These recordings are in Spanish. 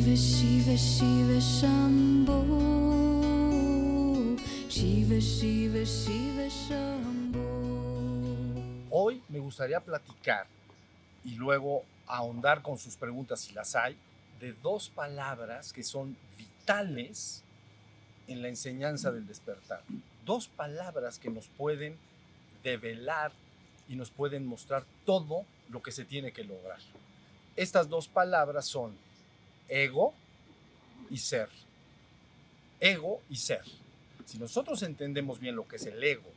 Shiva Shiva Shiva Shambho, Shiva Shiva Shiva Shambho. Hoy me gustaría platicar y luego ahondar con sus preguntas si las hay, de dos palabras que son vitales en la enseñanza del despertar. Dos palabras que nos pueden develar y nos pueden mostrar todo lo que se tiene que lograr. Estas dos palabras son ego y ser. Ego y ser. Si nosotros entendemos bien lo que es el ego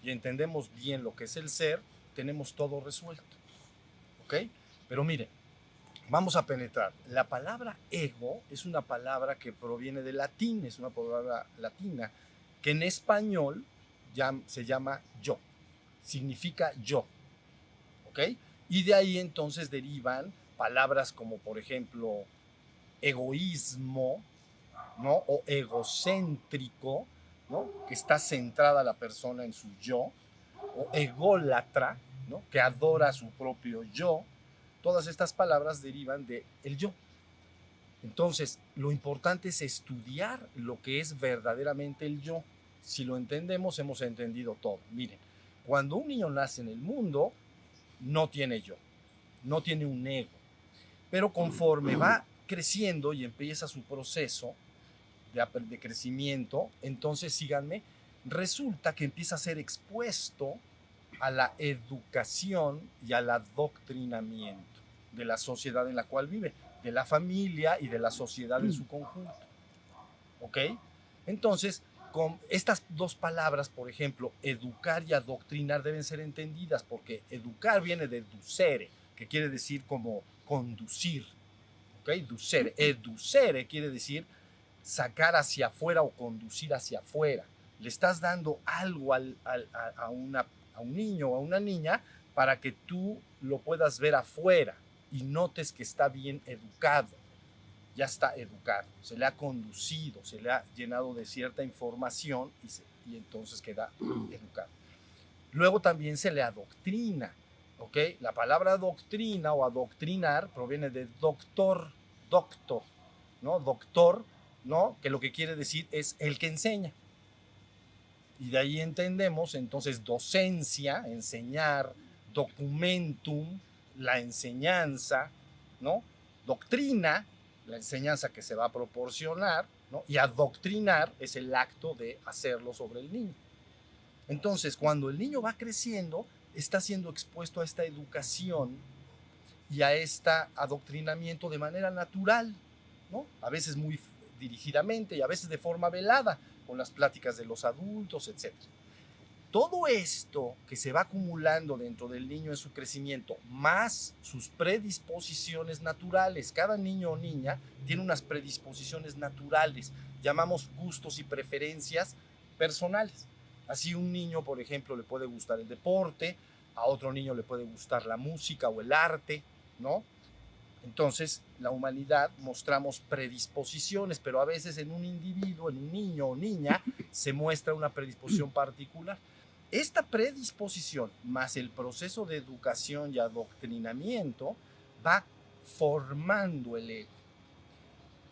y entendemos bien lo que es el ser, tenemos todo resuelto. ¿Ok? Pero miren, vamos a penetrar. La palabra ego es una palabra que proviene del latín, es una palabra latina que en español se llama yo, significa yo, ¿ok? Y de ahí entonces derivan palabras como, por ejemplo, egoísmo, ¿no? O egocéntrico, ¿no? Que está centrada la persona en su yo, o ególatra, ¿no? Que adora a su propio yo. Todas estas palabras derivan de el yo. Entonces, lo importante es estudiar lo que es verdaderamente el yo. Si lo entendemos, hemos entendido todo. Miren, cuando un niño nace en el mundo, no tiene yo, no tiene un ego. Pero conforme va creciendo y empieza su proceso de crecimiento, entonces síganme, resulta que empieza a ser expuesto a la educación y al adoctrinamiento de la sociedad en la cual vive, de la familia y de la sociedad en su conjunto. ¿Ok? Entonces, con estas dos palabras, por ejemplo, educar y adoctrinar deben ser entendidas, porque educar viene de ducere, que quiere decir como conducir. ¿Ok? Ducere. Educere quiere decir sacar hacia afuera o conducir hacia afuera. Le estás dando algo a un niño o a una niña para que tú lo puedas ver afuera y notes que está bien educado. Ya está educado, se le ha conducido, se le ha llenado de cierta información y entonces queda educado. Luego también se le adoctrina, ¿ok? La palabra doctrina o adoctrinar proviene de doctor, ¿no? Doctor, ¿no? Que lo que quiere decir es el que enseña. Y de ahí entendemos entonces docencia, enseñar, documentum, la enseñanza, ¿no? Doctrina, la enseñanza que se va a proporcionar, ¿no? Y adoctrinar es el acto de hacerlo sobre el niño. Entonces, cuando el niño va creciendo, está siendo expuesto a esta educación y a este adoctrinamiento de manera natural, ¿no? A veces muy dirigidamente y a veces de forma velada, con las pláticas de los adultos, etc. Todo esto que se va acumulando dentro del niño en su crecimiento, más sus predisposiciones naturales. Cada niño o niña tiene unas predisposiciones naturales, llamamos gustos y preferencias personales. Así un niño, por ejemplo, le puede gustar el deporte, a otro niño le puede gustar la música o el arte, ¿no? Entonces, la humanidad mostramos predisposiciones, pero a veces en un individuo, en un niño o niña, se muestra una predisposición particular. Esta predisposición, más el proceso de educación y adoctrinamiento, va formando el ego.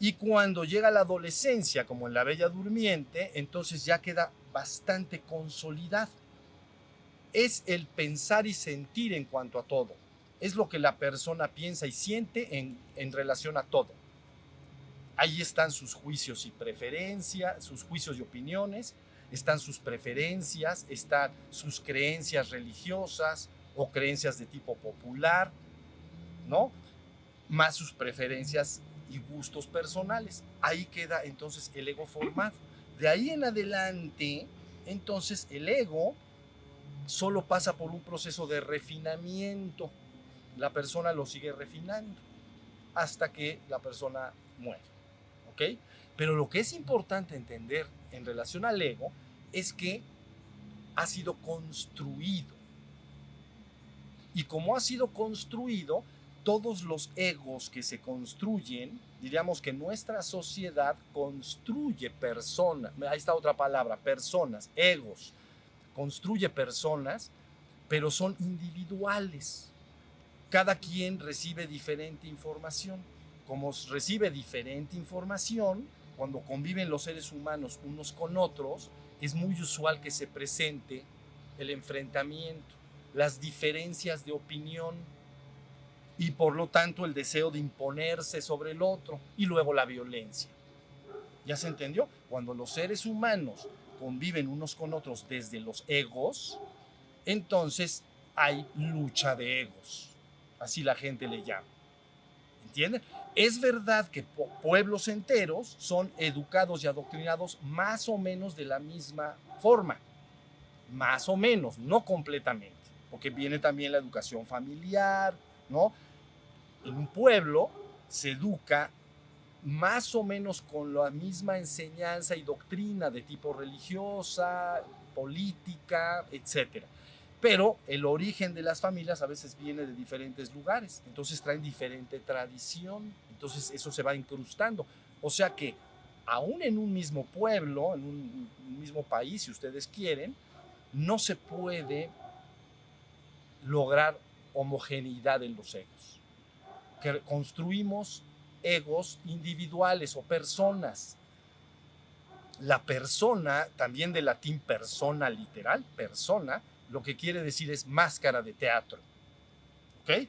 Y cuando llega la adolescencia, como en La Bella Durmiente, entonces ya queda bastante consolidado. Es el pensar y sentir en cuanto a todo. Es lo que la persona piensa y siente en relación a todo. Ahí están sus juicios y preferencias, sus juicios y opiniones, están sus preferencias, están sus creencias religiosas o creencias de tipo popular, ¿no? Más sus preferencias y gustos personales. Ahí queda entonces el ego formado. De ahí en adelante, entonces el ego solo pasa por un proceso de refinamiento. La persona lo sigue refinando hasta que la persona muere, ¿ok? Pero lo que es importante entender en relación al ego es que ha sido construido. Y como ha sido construido, todos los egos que se construyen, diríamos que nuestra sociedad construye personas, ahí está otra palabra, personas, egos, construye personas, pero son individuales. Cada quien recibe diferente información. como recibe diferente información, cuando conviven los seres humanos unos con otros, es muy usual que se presente el enfrentamiento, las diferencias de opinión y por lo tanto el deseo de imponerse sobre el otro y luego la violencia. ¿Ya se entendió? Cuando los seres humanos conviven unos con otros desde los egos, entonces hay lucha de egos. Así la gente le llama. ¿Entienden? Es verdad que pueblos enteros son educados y adoctrinados más o menos de la misma forma. Más o menos, no completamente. Porque viene también la educación familiar, ¿no? En un pueblo se educa más o menos con la misma enseñanza y doctrina de tipo religiosa, política, etcétera. Pero el origen de las familias a veces viene de diferentes lugares, entonces traen diferente tradición, entonces eso se va incrustando. O sea que aún en un mismo pueblo, en un mismo país, si ustedes quieren, no se puede lograr homogeneidad en los egos. Que construimos egos individuales o personas. La persona, también del latín persona literal, persona, lo que quiere decir es máscara de teatro. ¿Ok?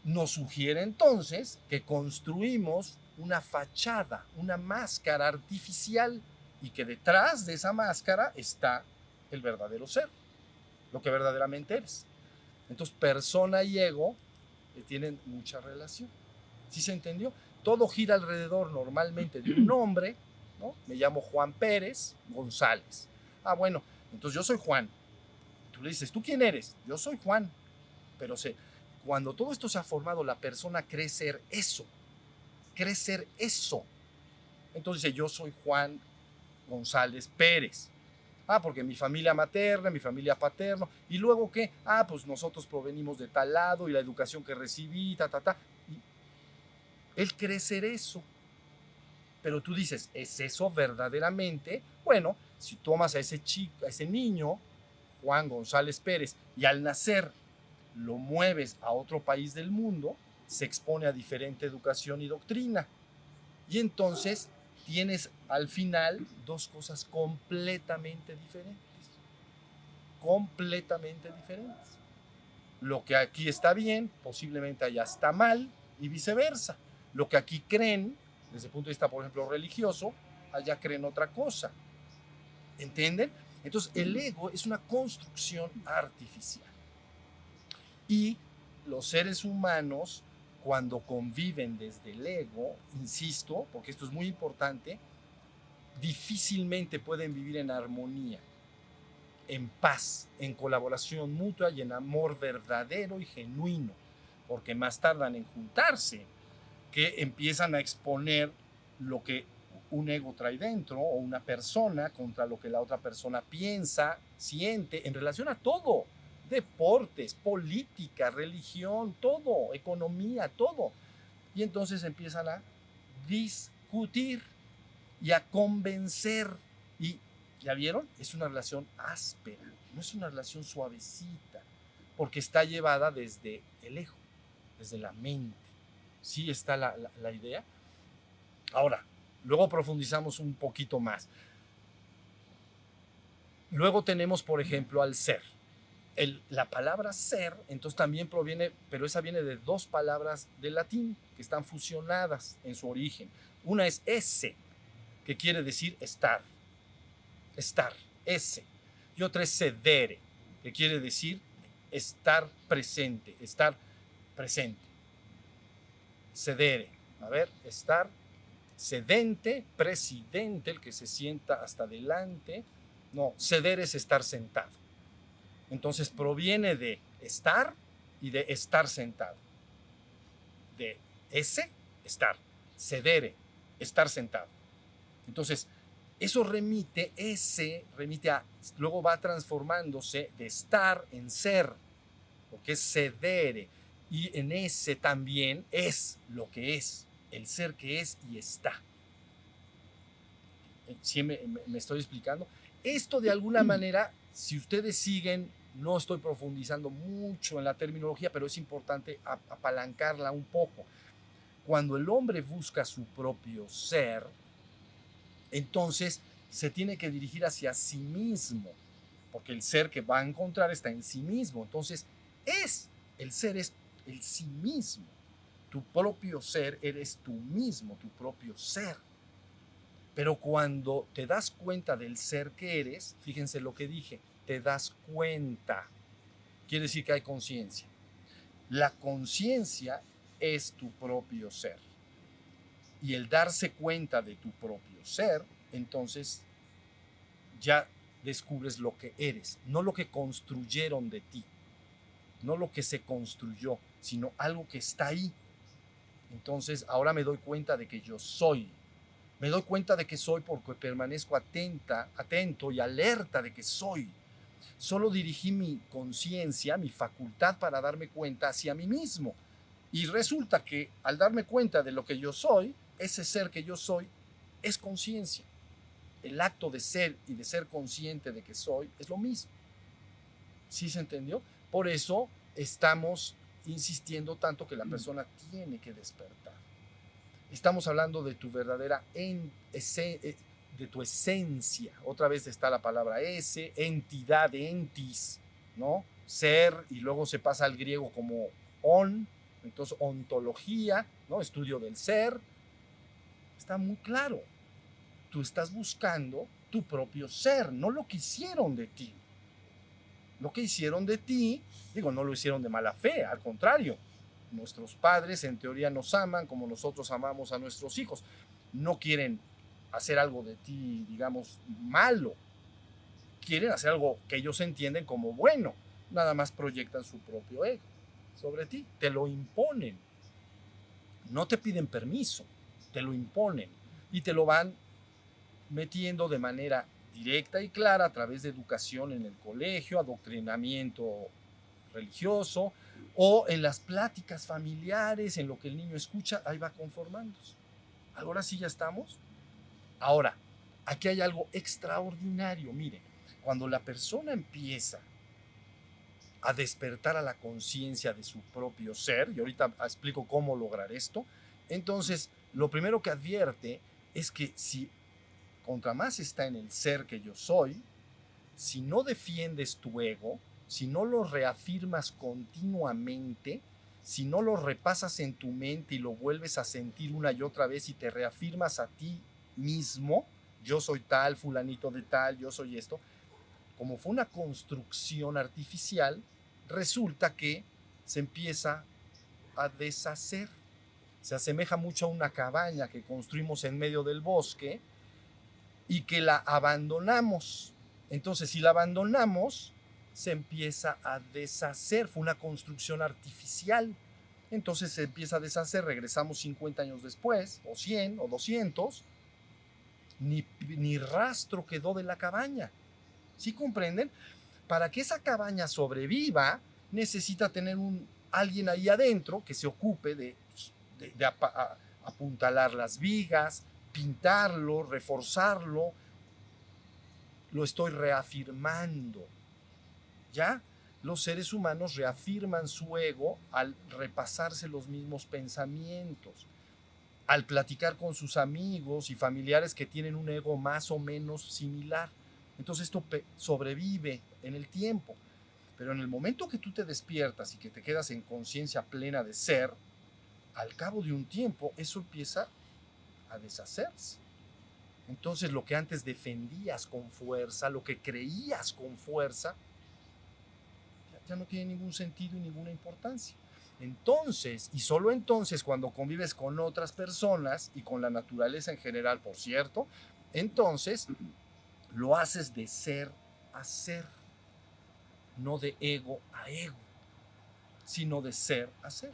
Nos sugiere entonces que construimos una fachada, una máscara artificial y que detrás de esa máscara está el verdadero ser, lo que verdaderamente eres. Entonces, persona y ego tienen mucha relación. ¿Sí se entendió? Todo gira alrededor normalmente de un nombre, ¿no? Me llamo Juan Pérez González. Ah, bueno, entonces yo soy Juan. Tú le dices, ¿tú quién eres? Yo soy Juan. Pero cuando todo esto se ha formado, la persona cree ser eso. Cree ser eso. Entonces dice, yo soy Juan González Pérez. Ah, porque mi familia materna, mi familia paterna. ¿Y luego qué? Ah, pues nosotros provenimos de tal lado y la educación que recibí, Y él cree ser eso. Pero tú dices, ¿es eso verdaderamente? Bueno, si tomas a ese chico, a ese niño, Juan González Pérez, y al nacer lo mueves a otro país del mundo, se expone a diferente educación y doctrina. Y entonces tienes al final dos cosas completamente diferentes. Completamente diferentes. Lo que aquí está bien, posiblemente allá está mal, y viceversa. Lo que aquí creen, desde el punto de vista, por ejemplo, religioso, allá creen otra cosa. ¿Entienden? Entonces, el ego es una construcción artificial. Y los seres humanos, cuando conviven desde el ego, insisto, porque esto es muy importante, difícilmente pueden vivir en armonía, en paz, en colaboración mutua y en amor verdadero y genuino, porque más tardan en juntarse, que empiezan a exponer lo que un ego trae dentro o una persona contra lo que la otra persona piensa, siente, en relación a todo. Deportes, política, religión, todo, economía, todo. Y entonces empiezan a discutir y a convencer. Y, ¿ya vieron? Es una relación áspera, no es una relación suavecita, porque está llevada desde el ego, desde la mente. ¿Sí está la idea? Ahora, luego profundizamos un poquito más. Luego tenemos, por ejemplo, al ser. La palabra ser, entonces también proviene, pero esa viene de dos palabras del latín que están fusionadas en su origen. Una es esse, que quiere decir estar, esse. Y otra es sedere, que quiere decir estar presente. Sedere, a ver, estar, sedente, presidente, el que se sienta hasta adelante. No, sedere es estar sentado. Entonces proviene de estar y de estar sentado. De ese, estar. Sedere, estar sentado. Entonces, eso remite a, luego va transformándose de estar en ser, porque es sedere. Y en ese también es lo que es, el ser que es y está. ¿Sí me estoy explicando? Esto de alguna manera, si ustedes siguen, no estoy profundizando mucho en la terminología, pero es importante apalancarla un poco. Cuando el hombre busca su propio ser, entonces se tiene que dirigir hacia sí mismo, porque el ser que va a encontrar está en sí mismo. Entonces, el ser es el sí mismo. Tu propio ser eres tú mismo, tu propio ser. Pero cuando te das cuenta del ser que eres, fíjense lo que dije, te das cuenta. Quiere decir que hay conciencia. La conciencia es tu propio ser. Y el darse cuenta de tu propio ser, entonces ya descubres lo que eres, no lo que construyeron de ti, no lo que se construyó, sino algo que está ahí. Entonces ahora me doy cuenta de que yo soy. Me doy cuenta de que soy porque permanezco atento y alerta de que soy. Solo dirigí mi conciencia, mi facultad para darme cuenta hacia mí mismo. Y resulta que al darme cuenta de lo que yo soy, ese ser que yo soy es conciencia. El acto de ser y de ser consciente de que soy es lo mismo. ¿Sí se entendió? Por eso estamos insistiendo tanto que la persona tiene que despertar. Estamos hablando de tu verdadera de tu esencia. Otra vez está la palabra entidad, entis, ¿no? Ser, y luego se pasa al griego como entonces ontología, ¿no? Estudio del ser. Está muy claro. Tú estás buscando tu propio ser, no lo que hicieron de ti. Lo que hicieron de ti, no lo hicieron de mala fe, al contrario. Nuestros padres en teoría nos aman como nosotros amamos a nuestros hijos. No quieren hacer algo de ti, malo. Quieren hacer algo que ellos entienden como bueno. Nada más proyectan su propio ego sobre ti. Te lo imponen. No te piden permiso, te lo imponen. Y te lo van metiendo de manera directa y clara a través de educación en el colegio, adoctrinamiento religioso o en las pláticas familiares, en lo que el niño escucha, ahí va conformándose. Ahora sí ya estamos. Ahora, aquí hay algo extraordinario. Mire, cuando la persona empieza a despertar a la conciencia de su propio ser, y ahorita explico cómo lograr esto, entonces lo primero que advierte es que si contra más está en el ser que yo soy, si no defiendes tu ego, si no lo reafirmas continuamente, si no lo repasas en tu mente y lo vuelves a sentir una y otra vez y te reafirmas a ti mismo, yo soy tal, fulanito de tal, yo soy esto, como fue una construcción artificial, resulta que se empieza a deshacer. Se asemeja mucho a una cabaña que construimos en medio del bosque y que la abandonamos. Entonces, si la abandonamos, se empieza a deshacer. Fue una construcción artificial. Entonces se empieza a deshacer. Regresamos 50 años después, o 100, o 200. Ni rastro quedó de la cabaña. ¿Sí comprenden? Para que esa cabaña sobreviva, necesita tener alguien ahí adentro que se ocupe de apuntalar las vigas, pintarlo, reforzarlo. Lo estoy reafirmando. ¿Ya? Los seres humanos reafirman su ego al repasarse los mismos pensamientos, al platicar con sus amigos y familiares que tienen un ego más o menos similar. Entonces esto sobrevive en el tiempo. Pero en el momento que tú te despiertas y que te quedas en conciencia plena de ser, al cabo de un tiempo eso empieza a deshacerse. Entonces lo que antes defendías con fuerza, lo que creías con fuerza, ya no tiene ningún sentido y ninguna importancia. Entonces, y solo entonces, cuando convives con otras personas y con la naturaleza en general, por cierto, entonces lo haces de ser a ser, no de ego a ego, sino de ser a ser.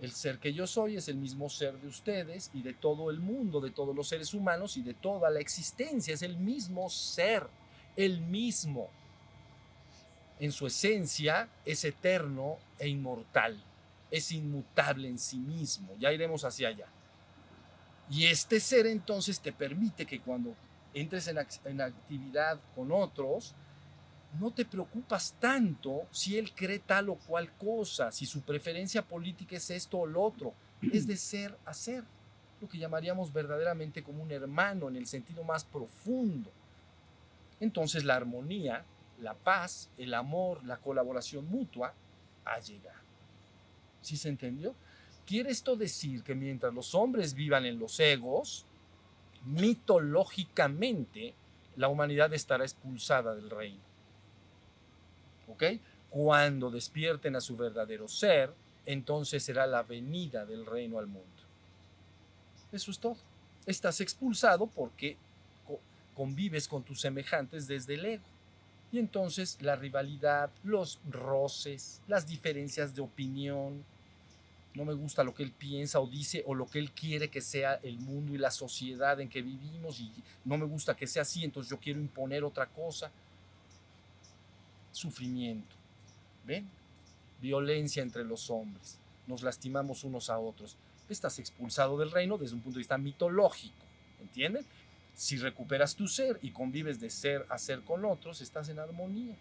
El ser que yo soy es el mismo ser de ustedes y de todo el mundo, de todos los seres humanos y de toda la existencia. Es el mismo ser, el mismo. En su esencia es eterno e inmortal. Es inmutable en sí mismo. Ya iremos hacia allá. Y este ser entonces te permite que cuando entres en actividad con otros, no te preocupas tanto si él cree tal o cual cosa, si su preferencia política es esto o lo otro. es de ser a ser, lo que llamaríamos verdaderamente como un hermano en el sentido más profundo. Entonces la armonía, la paz, el amor, la colaboración mutua ha llegado. ¿Sí se entendió? Quiere esto decir que mientras los hombres vivan en los egos, mitológicamente la humanidad estará expulsada del reino. ¿Ok? Cuando despierten a su verdadero ser, entonces será la venida del reino al mundo. Eso es todo. Estás expulsado porque convives con tus semejantes desde el ego. Y entonces la rivalidad, los roces, las diferencias de opinión, no me gusta lo que él piensa o dice o lo que él quiere que sea el mundo y la sociedad en que vivimos y no me gusta que sea así, entonces yo quiero imponer otra cosa. Sufrimiento, ¿ven? Violencia entre los hombres, nos lastimamos unos a otros. Estás expulsado del reino desde un punto de vista mitológico, ¿entienden? Si recuperas tu ser y convives de ser a ser con otros, estás en armonía.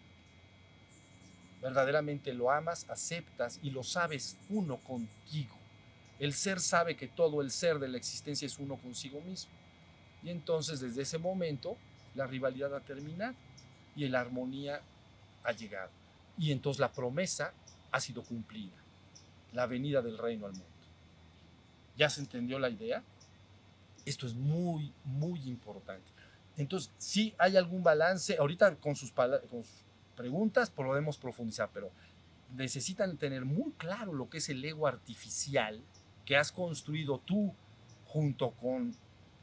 Verdaderamente lo amas, aceptas y lo sabes uno contigo. El ser sabe que todo el ser de la existencia es uno consigo mismo. Y entonces desde ese momento la rivalidad ha terminado y la armonía ha llegado. Y entonces la promesa ha sido cumplida. La venida del reino al mundo. ¿Ya se entendió la idea? Esto es muy, muy importante. Entonces, sí hay algún balance. Ahorita con sus preguntas podemos profundizar, pero necesitan tener muy claro lo que es el ego artificial que has construido tú junto con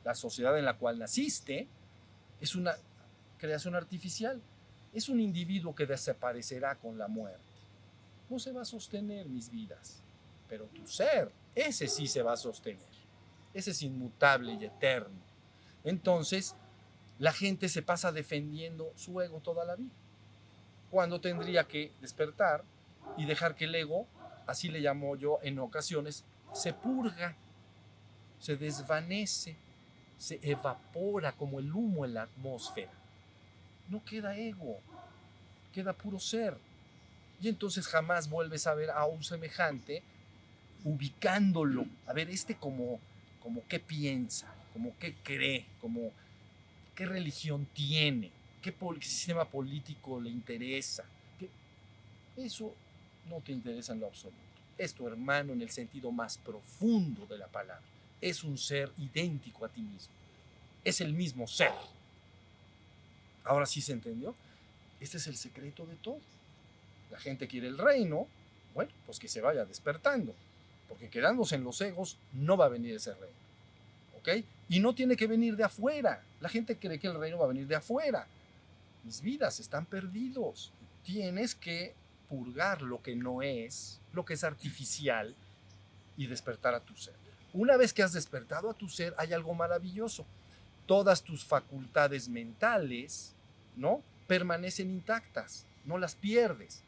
la sociedad en la cual naciste. Es una creación artificial. Es un individuo que desaparecerá con la muerte. No se va a sostener, mis vidas, pero tu ser, ese sí se va a sostener. Ese es inmutable y eterno. Entonces, la gente se pasa defendiendo su ego toda la vida, cuando tendría que despertar y dejar que el ego, así le llamo yo en ocasiones, se purga, se desvanece, se evapora como el humo en la atmósfera. No queda ego, queda puro ser. Y entonces jamás vuelves a ver a un semejante ubicándolo, a ver como qué piensa, como qué cree, como qué religión tiene, qué sistema político le interesa. Eso no te interesa en lo absoluto. Es tu hermano en el sentido más profundo de la palabra. Es un ser idéntico a ti mismo. Es el mismo ser. Ahora sí se entendió. Este es el secreto de todo. La gente quiere el reino, bueno, pues que se vaya despertando, porque quedándose en los egos no va a venir ese reino, ¿ok? Y no tiene que venir de afuera. La gente cree que el reino va a venir de afuera. Mis vidas están perdidos. Tienes que purgar lo que no es, lo que es artificial y despertar a tu ser. Una vez que has despertado a tu ser, hay algo maravilloso. Todas tus facultades mentales, ¿no?, permanecen intactas, no las pierdes.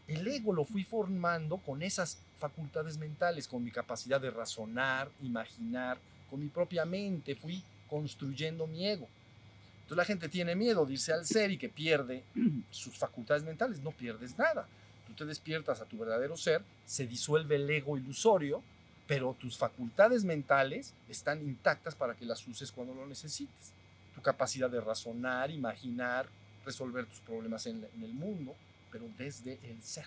El ego lo fui formando con esas facultades mentales, con mi capacidad de razonar, imaginar, con mi propia mente fui construyendo mi ego. Entonces la gente tiene miedo de irse al ser y que pierde sus facultades mentales. No pierdes nada. Tú te despiertas a tu verdadero ser, se disuelve el ego ilusorio, pero tus facultades mentales están intactas para que las uses cuando lo necesites. Tu capacidad de razonar, imaginar, resolver tus problemas en el mundo, pero desde el ser.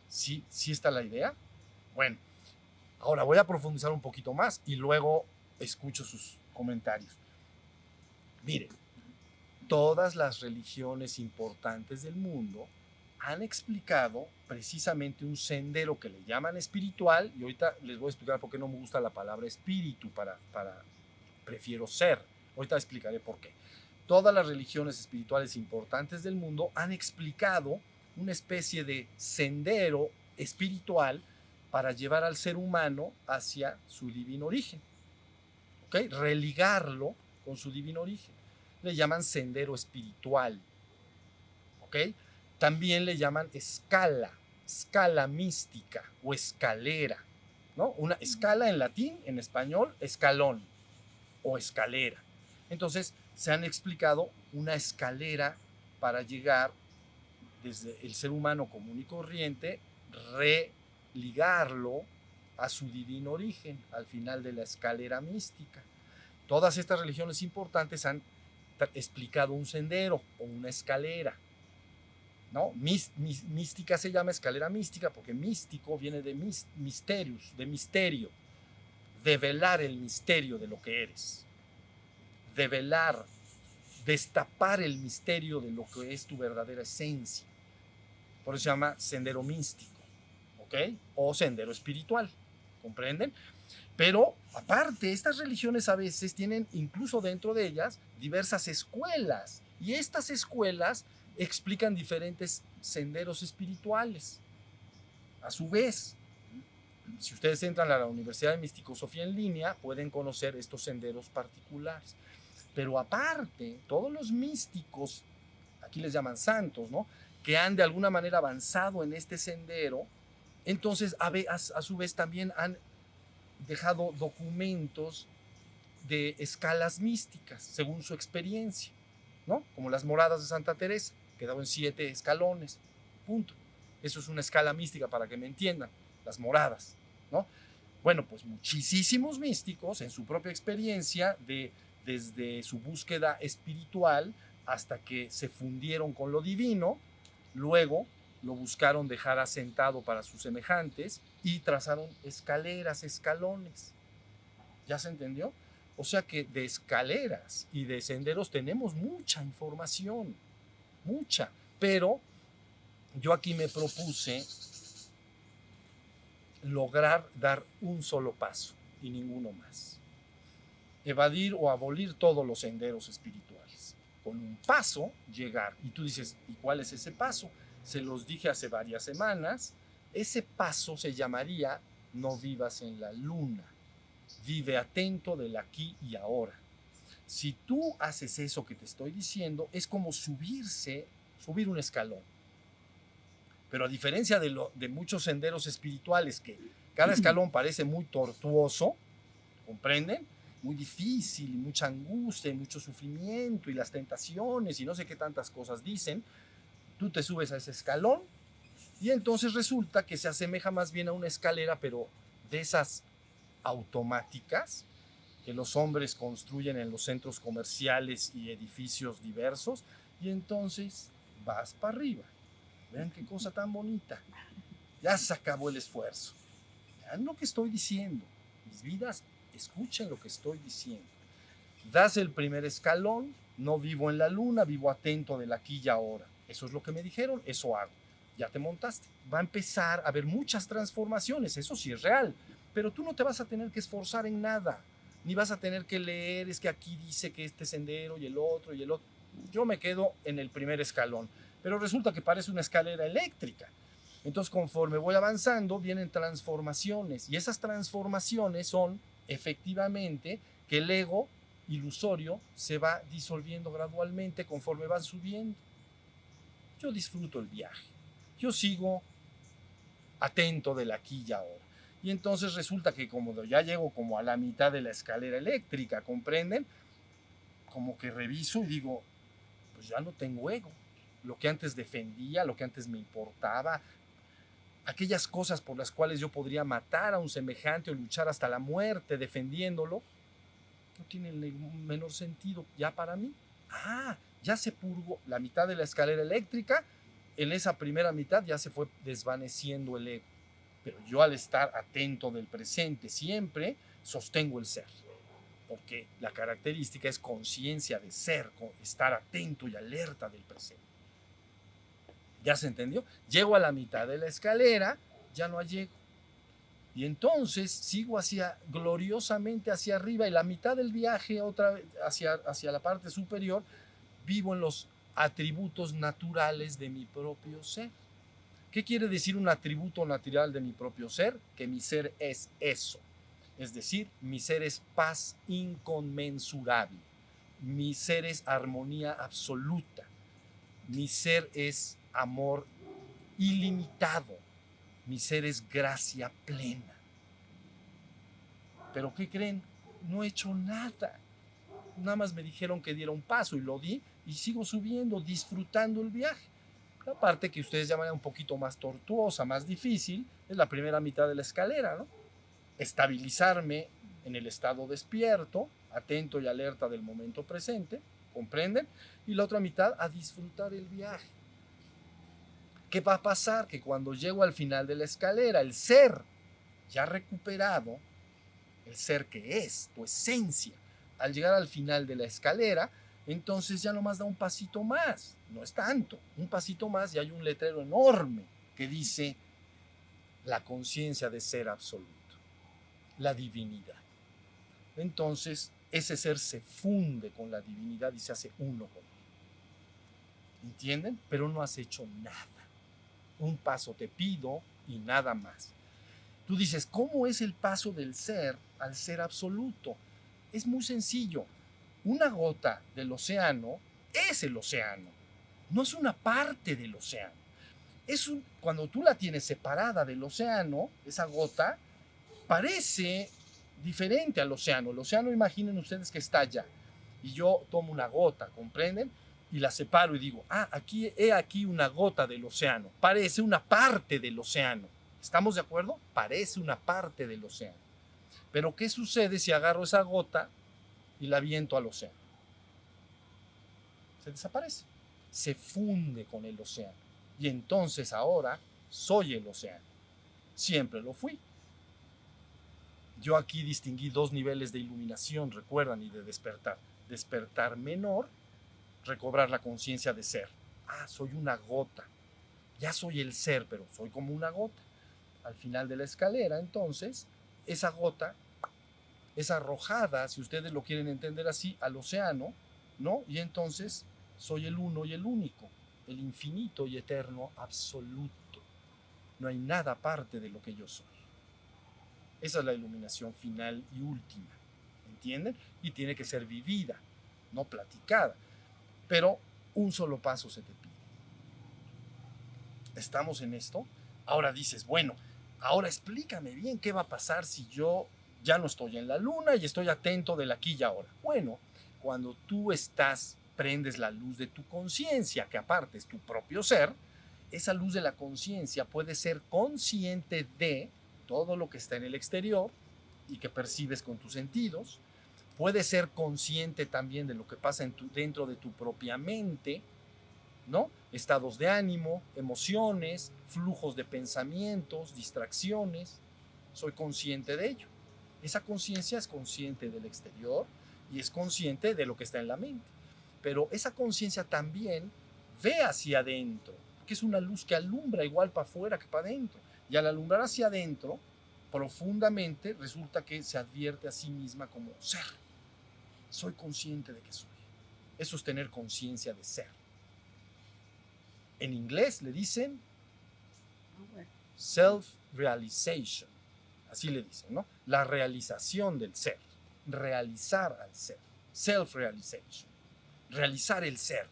¿Sí está la idea? Bueno, ahora voy a profundizar un poquito más y luego escucho sus comentarios. Miren, todas las religiones importantes del mundo han explicado precisamente un sendero que le llaman espiritual, y ahorita les voy a explicar por qué no me gusta la palabra espíritu, prefiero ser. Ahorita explicaré por qué. Todas las religiones espirituales importantes del mundo han explicado una especie de sendero espiritual para llevar al ser humano hacia su divino origen. ¿Ok? Religarlo con su divino origen. Le llaman sendero espiritual. ¿Ok? También le llaman escala mística o escalera, ¿no? Una escala en latín, en español, escalón o escalera. Entonces, se han explicado una escalera para llegar desde el ser humano común y corriente, religarlo a su divino origen, al final de la escalera mística. Todas estas religiones importantes han explicado un sendero o una escalera, ¿no? Mística se llama escalera mística porque místico viene de misterios, de misterio, develar el misterio de lo que eres, develar, destapar el misterio de lo que es tu verdadera esencia. Por eso se llama sendero místico, ¿ok? O sendero espiritual, ¿comprenden? Pero aparte, estas religiones a veces tienen incluso dentro de ellas diversas escuelas, y estas escuelas explican diferentes senderos espirituales. A su vez, si ustedes entran a la Universidad de Misticosofía en línea, pueden conocer estos senderos particulares. Pero aparte, todos los místicos, aquí les llaman santos, ¿no?, que han de alguna manera avanzado en este sendero, entonces a su vez también han dejado documentos de escalas místicas según su experiencia, ¿no? Como las moradas de Santa Teresa, quedó en 7 escalones, punto. Eso es una escala mística para que me entiendan, las moradas, ¿no? Bueno, pues muchísimos místicos en su propia experiencia, desde su búsqueda espiritual hasta que se fundieron con lo divino, luego lo buscaron dejar asentado para sus semejantes y trazaron escaleras, escalones. ¿Ya se entendió? O sea que de escaleras y de senderos tenemos mucha información, mucha, pero yo aquí me propuse lograr dar un solo paso y ninguno más. Evadir o abolir todos los senderos espirituales. Con un paso llegar. Y tú dices, ¿y cuál es ese paso? Se los dije hace varias semanas. Ese paso se llamaría no vivas en la luna. Vive atento del aquí y ahora. Si tú haces eso que te estoy diciendo, es como subir un escalón. Pero a diferencia de muchos senderos espirituales, que cada escalón parece muy tortuoso, ¿comprenden? Muy difícil, y mucha angustia, y mucho sufrimiento, y las tentaciones, y no sé qué tantas cosas dicen. Tú te subes a ese escalón, y entonces resulta que se asemeja más bien a una escalera, pero de esas automáticas que los hombres construyen en los centros comerciales y edificios diversos, y entonces vas para arriba. Vean qué cosa tan bonita. Ya se acabó el esfuerzo. Vean lo que estoy diciendo. Mis vidas, escuchen lo que estoy diciendo. Das el primer escalón, no vivo en la luna, vivo atento del aquí y ahora. Eso es lo que me dijeron, eso hago. Ya te montaste. Va a empezar a haber muchas transformaciones, eso sí es real. Pero tú no te vas a tener que esforzar en nada, ni vas a tener que leer, es que aquí dice que este sendero y el otro y el otro. Yo me quedo en el primer escalón, pero resulta que parece una escalera eléctrica. Entonces, conforme voy avanzando, vienen transformaciones, y esas transformaciones son efectivamente que el ego ilusorio se va disolviendo gradualmente conforme van subiendo. Yo disfruto el viaje, yo sigo atento del aquí y ahora. Y entonces resulta que como ya llego como a la mitad de la escalera eléctrica, ¿comprenden? Como que reviso y digo, pues ya no tengo ego. Lo que antes defendía, lo que antes me importaba, aquellas cosas por las cuales yo podría matar a un semejante o luchar hasta la muerte defendiéndolo, no tiene el menor sentido ya para mí. Ya se purgó la mitad de la escalera eléctrica, en esa primera mitad ya se fue desvaneciendo el ego. Pero yo, al estar atento del presente siempre, sostengo el ser, porque la característica es conciencia de ser, estar atento y alerta del presente. ¿Ya se entendió? Llego a la mitad de la escalera, ya no llego. Y entonces sigo gloriosamente hacia arriba, y la mitad del viaje otra vez hacia la parte superior, vivo en los atributos naturales de mi propio ser. ¿Qué quiere decir un atributo natural de mi propio ser? Que mi ser es eso. Es decir, mi ser es paz inconmensurable. Mi ser es armonía absoluta. Mi ser es amor ilimitado. Mi ser es gracia plena. ¿Pero qué creen? No he hecho nada. Nada más me dijeron que diera un paso y lo di, y sigo subiendo, disfrutando el viaje. La parte que ustedes llaman un poquito más tortuosa, más difícil, es la primera mitad de la escalera, ¿no? estabilizarme en el estado despierto, atento y alerta del momento presente, ¿comprenden? Y la otra mitad a disfrutar el viaje. ¿Qué va a pasar? Que cuando llego al final de la escalera, el ser ya recuperado, el ser que es, tu esencia, al llegar al final de la escalera, entonces ya nomás da un pasito más, no es tanto, un pasito más y hay un letrero enorme que dice la conciencia de ser absoluto, la divinidad. Entonces ese ser se funde con la divinidad y se hace uno con él. ¿Entienden? Pero no has hecho nada. Un paso te pido y nada más. Tú dices, ¿cómo es el paso del ser al ser absoluto? Es muy sencillo. Una gota del océano es el océano. No es una parte del océano. Cuando tú la tienes separada del océano, esa gota parece diferente al océano. El océano, imaginen ustedes que está allá. Y yo tomo una gota, ¿comprenden? Y la separo y digo, he aquí una gota del océano. Parece una parte del océano. ¿Estamos de acuerdo? Parece una parte del océano. Pero ¿qué sucede si agarro esa gota y la aviento al océano? Se desaparece. Se funde con el océano. Y entonces ahora soy el océano. Siempre lo fui. Yo aquí distinguí dos niveles de iluminación, recuerdan, y de despertar. Despertar menor, recobrar la conciencia de ser. Soy una gota. Ya soy el ser, pero soy como una gota. Al final de la escalera, entonces, esa gota es arrojada, si ustedes lo quieren entender así, al océano, ¿no? Y entonces soy el uno y el único, el infinito y eterno absoluto. No hay nada aparte de lo que yo soy. Esa es la iluminación final y última, ¿entienden? Y tiene que ser vivida, no platicada. Pero un solo paso se te pide. ¿Estamos en esto? Ahora dices, bueno, ahora explícame bien qué va a pasar si yo ya no estoy en la luna y estoy atento del aquí y ahora. Bueno, cuando tú prendes la luz de tu conciencia, que aparte es tu propio ser, esa luz de la conciencia puede ser consciente de todo lo que está en el exterior y que percibes con tus sentidos. Puede ser consciente también de lo que pasa dentro de tu propia mente, ¿no? Estados de ánimo, emociones, flujos de pensamientos, distracciones. Soy consciente de ello. Esa conciencia es consciente del exterior y es consciente de lo que está en la mente. Pero esa conciencia también ve hacia adentro, que es una luz que alumbra igual para afuera que para adentro. Y al alumbrar hacia adentro, profundamente, resulta que se advierte a sí misma como ser. Soy consciente de que soy. Eso es tener conciencia de ser. En inglés le dicen self-realization. Así le dicen, ¿no? La realización del ser. Realizar al ser. Self-realization. Realizar el ser.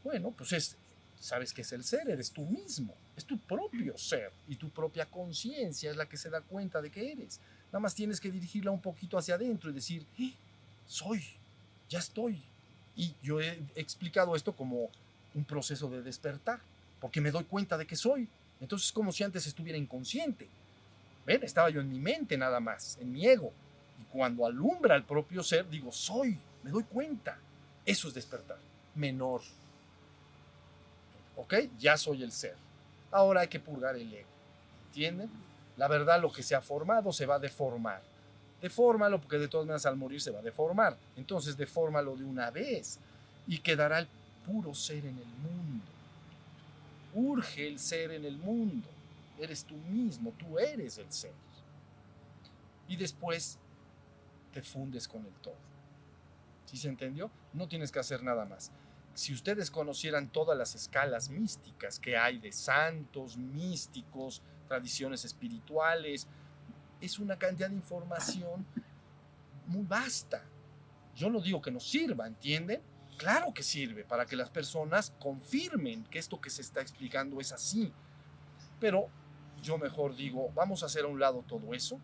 Bueno, pues ¿sabes qué es el ser? Eres tú mismo. Es tu propio ser. Y tu propia conciencia es la que se da cuenta de que eres. Nada más tienes que dirigirla un poquito hacia adentro y decir, soy, ya estoy. Y yo he explicado esto como un proceso de despertar, porque me doy cuenta de que soy. Entonces es como si antes estuviera inconsciente. ¿Ven? Estaba yo en mi mente nada más, en mi ego. Y cuando alumbra el propio ser, digo, soy, me doy cuenta. Eso es despertar. Menor. ¿Ok? Ya soy el ser. Ahora hay que purgar el ego. ¿Entienden? La verdad, lo que se ha formado se va a deformar. Defórmalo, porque de todas maneras al morir se va a deformar. Entonces defórmalo de una vez y quedará el puro ser en el mundo. Urge el ser en el mundo. Eres tú mismo, tú eres el ser. Y después te fundes con el todo. ¿Sí se entendió? No tienes que hacer nada más. Si ustedes conocieran todas las escalas místicas que hay de santos, místicos, tradiciones espirituales, es una cantidad de información muy vasta. Yo no digo que no sirva, ¿entienden? Claro que sirve para que las personas confirmen que esto que se está explicando es así. Pero yo mejor digo, vamos a hacer a un lado todo eso,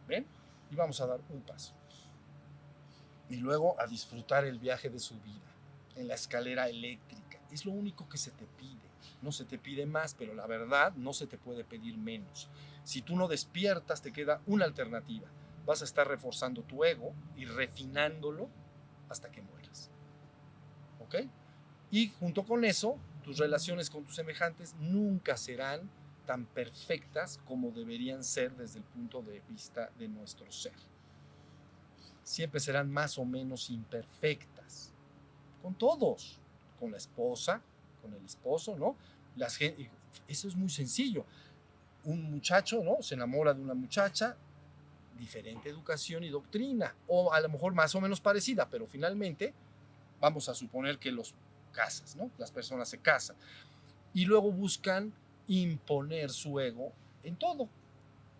¿ven? Y vamos a dar un paso. Y luego a disfrutar el viaje de su vida en la escalera eléctrica. Es lo único que se te pide. No se te pide más, pero la verdad no se te puede pedir menos. Si tú no despiertas, te queda una alternativa. Vas a estar reforzando tu ego y refinándolo hasta que mueras. ¿Ok? Y junto con eso, tus relaciones con tus semejantes nunca serán tan perfectas como deberían ser desde el punto de vista de nuestro ser. Siempre serán más o menos imperfectas. Con todos. Con la esposa, con el esposo, ¿no? Eso es muy sencillo. Un muchacho, ¿no? Se enamora de una muchacha, diferente educación y doctrina, o a lo mejor más o menos parecida, pero finalmente vamos a suponer que los casas, ¿no? Las personas se casan y luego buscan imponer su ego en todo.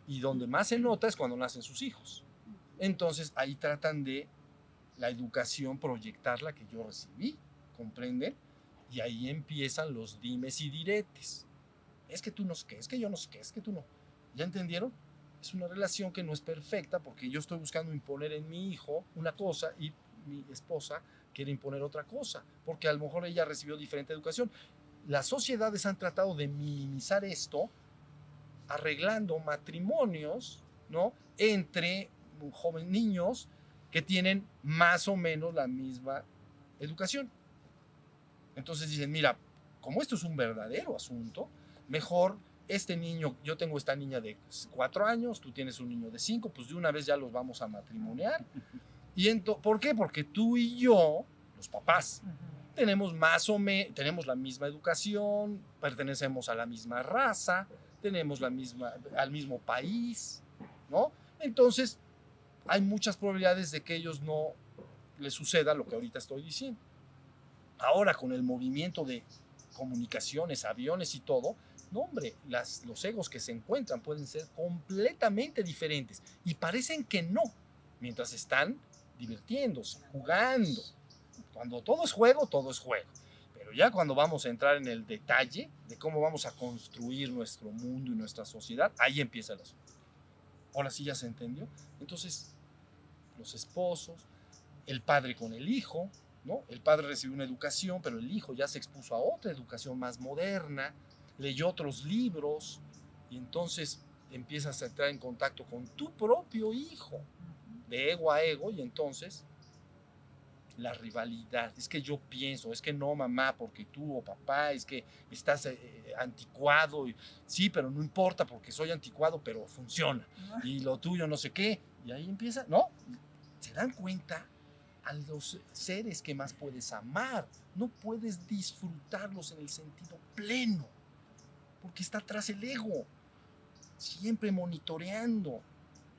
Y donde más se nota es cuando nacen sus hijos. Entonces ahí tratan de la educación proyectarla que yo recibí, ¿comprenden? Y ahí empiezan los dimes y diretes. Es que tú no sé qué, es que yo no sé qué, es que tú no. ¿Ya entendieron? Es una relación que no es perfecta porque yo estoy buscando imponer en mi hijo una cosa y mi esposa quiere imponer otra cosa, porque a lo mejor ella recibió diferente educación. Las sociedades han tratado de minimizar esto arreglando matrimonios, ¿no? Entre jóvenes niños que tienen más o menos la misma educación. Entonces dicen, mira, como esto es un verdadero asunto, mejor este niño, yo tengo esta niña de 4 años, tú tienes un niño de 5, pues de una vez ya los vamos a matrimoniar. ¿Por qué? Porque tú y yo, los papás, tenemos tenemos la misma educación, pertenecemos a la misma raza, tenemos al mismo país, ¿no? Entonces, hay muchas probabilidades de que a ellos no les suceda lo que ahorita estoy diciendo. Ahora, con el movimiento de comunicaciones, aviones y todo, no, hombre, los egos que se encuentran pueden ser completamente diferentes y parecen que no, mientras están divirtiéndose, jugando. Cuando todo es juego, todo es juego. Pero ya cuando vamos a entrar en el detalle de cómo vamos a construir nuestro mundo y nuestra sociedad, ahí empieza el asunto. Ahora sí ya se entendió. Entonces, los esposos, el padre con el hijo, ¿no? El padre recibió una educación, pero el hijo ya se expuso a otra educación más moderna, leyó otros libros y entonces empiezas a entrar en contacto con tu propio hijo, de ego a ego, y entonces la rivalidad, es que yo pienso, es que no mamá, porque tú o papá, es que estás anticuado, sí, pero no importa porque soy anticuado, pero funciona, y lo tuyo no sé qué, y ahí empieza, ¿no? ¿Se dan cuenta? A los seres que más puedes amar, no puedes disfrutarlos en el sentido pleno, porque está atrás el ego, siempre monitoreando,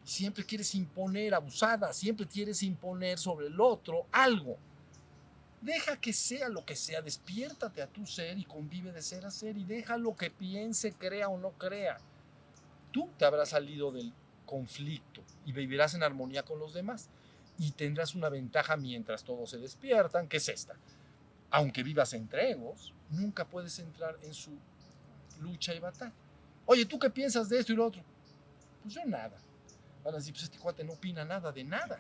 siempre quieres imponer abusada, siempre quieres imponer sobre el otro algo. Deja que sea lo que sea, despiértate a tu ser y convive de ser a ser y deja lo que piense, crea o no crea. Tú te habrás salido del conflicto y vivirás en armonía con los demás y tendrás una ventaja mientras todos se despiertan, que es esta. Aunque vivas entre egos, nunca puedes entrar en su lucha y batalla. Oye, ¿tú qué piensas de esto y lo otro? Pues yo nada. Van a decir, pues este cuate no opina nada de nada.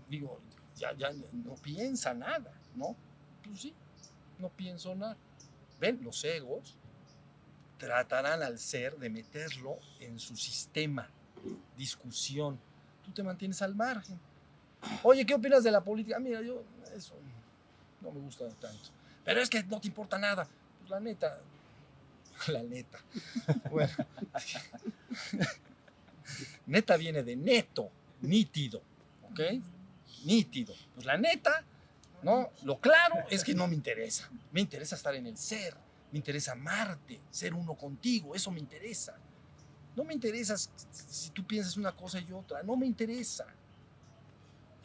Digo, ya no piensa nada, ¿no? Pues sí, no pienso nada. ¿Ven? Los egos tratarán al ser de meterlo en su sistema de discusión. Tú te mantienes al margen. Oye, ¿qué opinas de la política? Mira, yo eso no me gusta tanto. Pero es que no te importa nada. Pues la neta. Bueno. Neta viene de neto, nítido, ¿ok? Nítido. Pues la neta, ¿no? Lo claro es que no me interesa. Me interesa estar en el ser. Me interesa amarte, ser uno contigo. Eso me interesa. No me interesa si tú piensas una cosa y otra. No me interesa.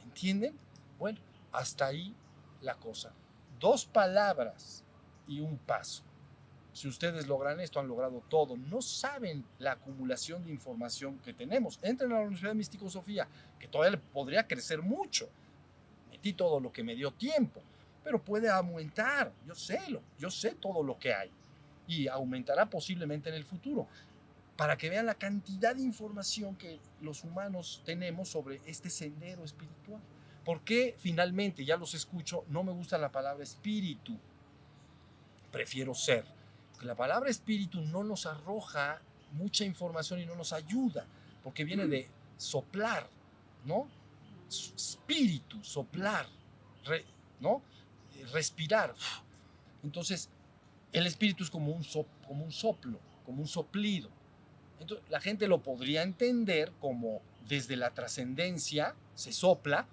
¿Entienden? Bueno, hasta ahí la cosa. 2 palabras y un paso. Si ustedes logran esto, han logrado todo. No saben la acumulación de información que tenemos. Entren a la Universidad de Místico Sofía, que todavía podría crecer mucho. Metí todo lo que me dio tiempo, pero puede aumentar. Yo sé todo lo que hay y aumentará posiblemente en el futuro. Para que vean la cantidad de información que los humanos tenemos sobre este sendero espiritual. ¿Por qué finalmente, ya los escucho, no me gusta la palabra espíritu? prefiero ser. Porque la palabra espíritu no nos arroja mucha información y no nos ayuda, porque viene de soplar, ¿no? Espíritu, soplar, ¿no? Respirar. Entonces, el espíritu es como un soplo, como un soplido. Entonces, la gente lo podría entender como desde la trascendencia se sopla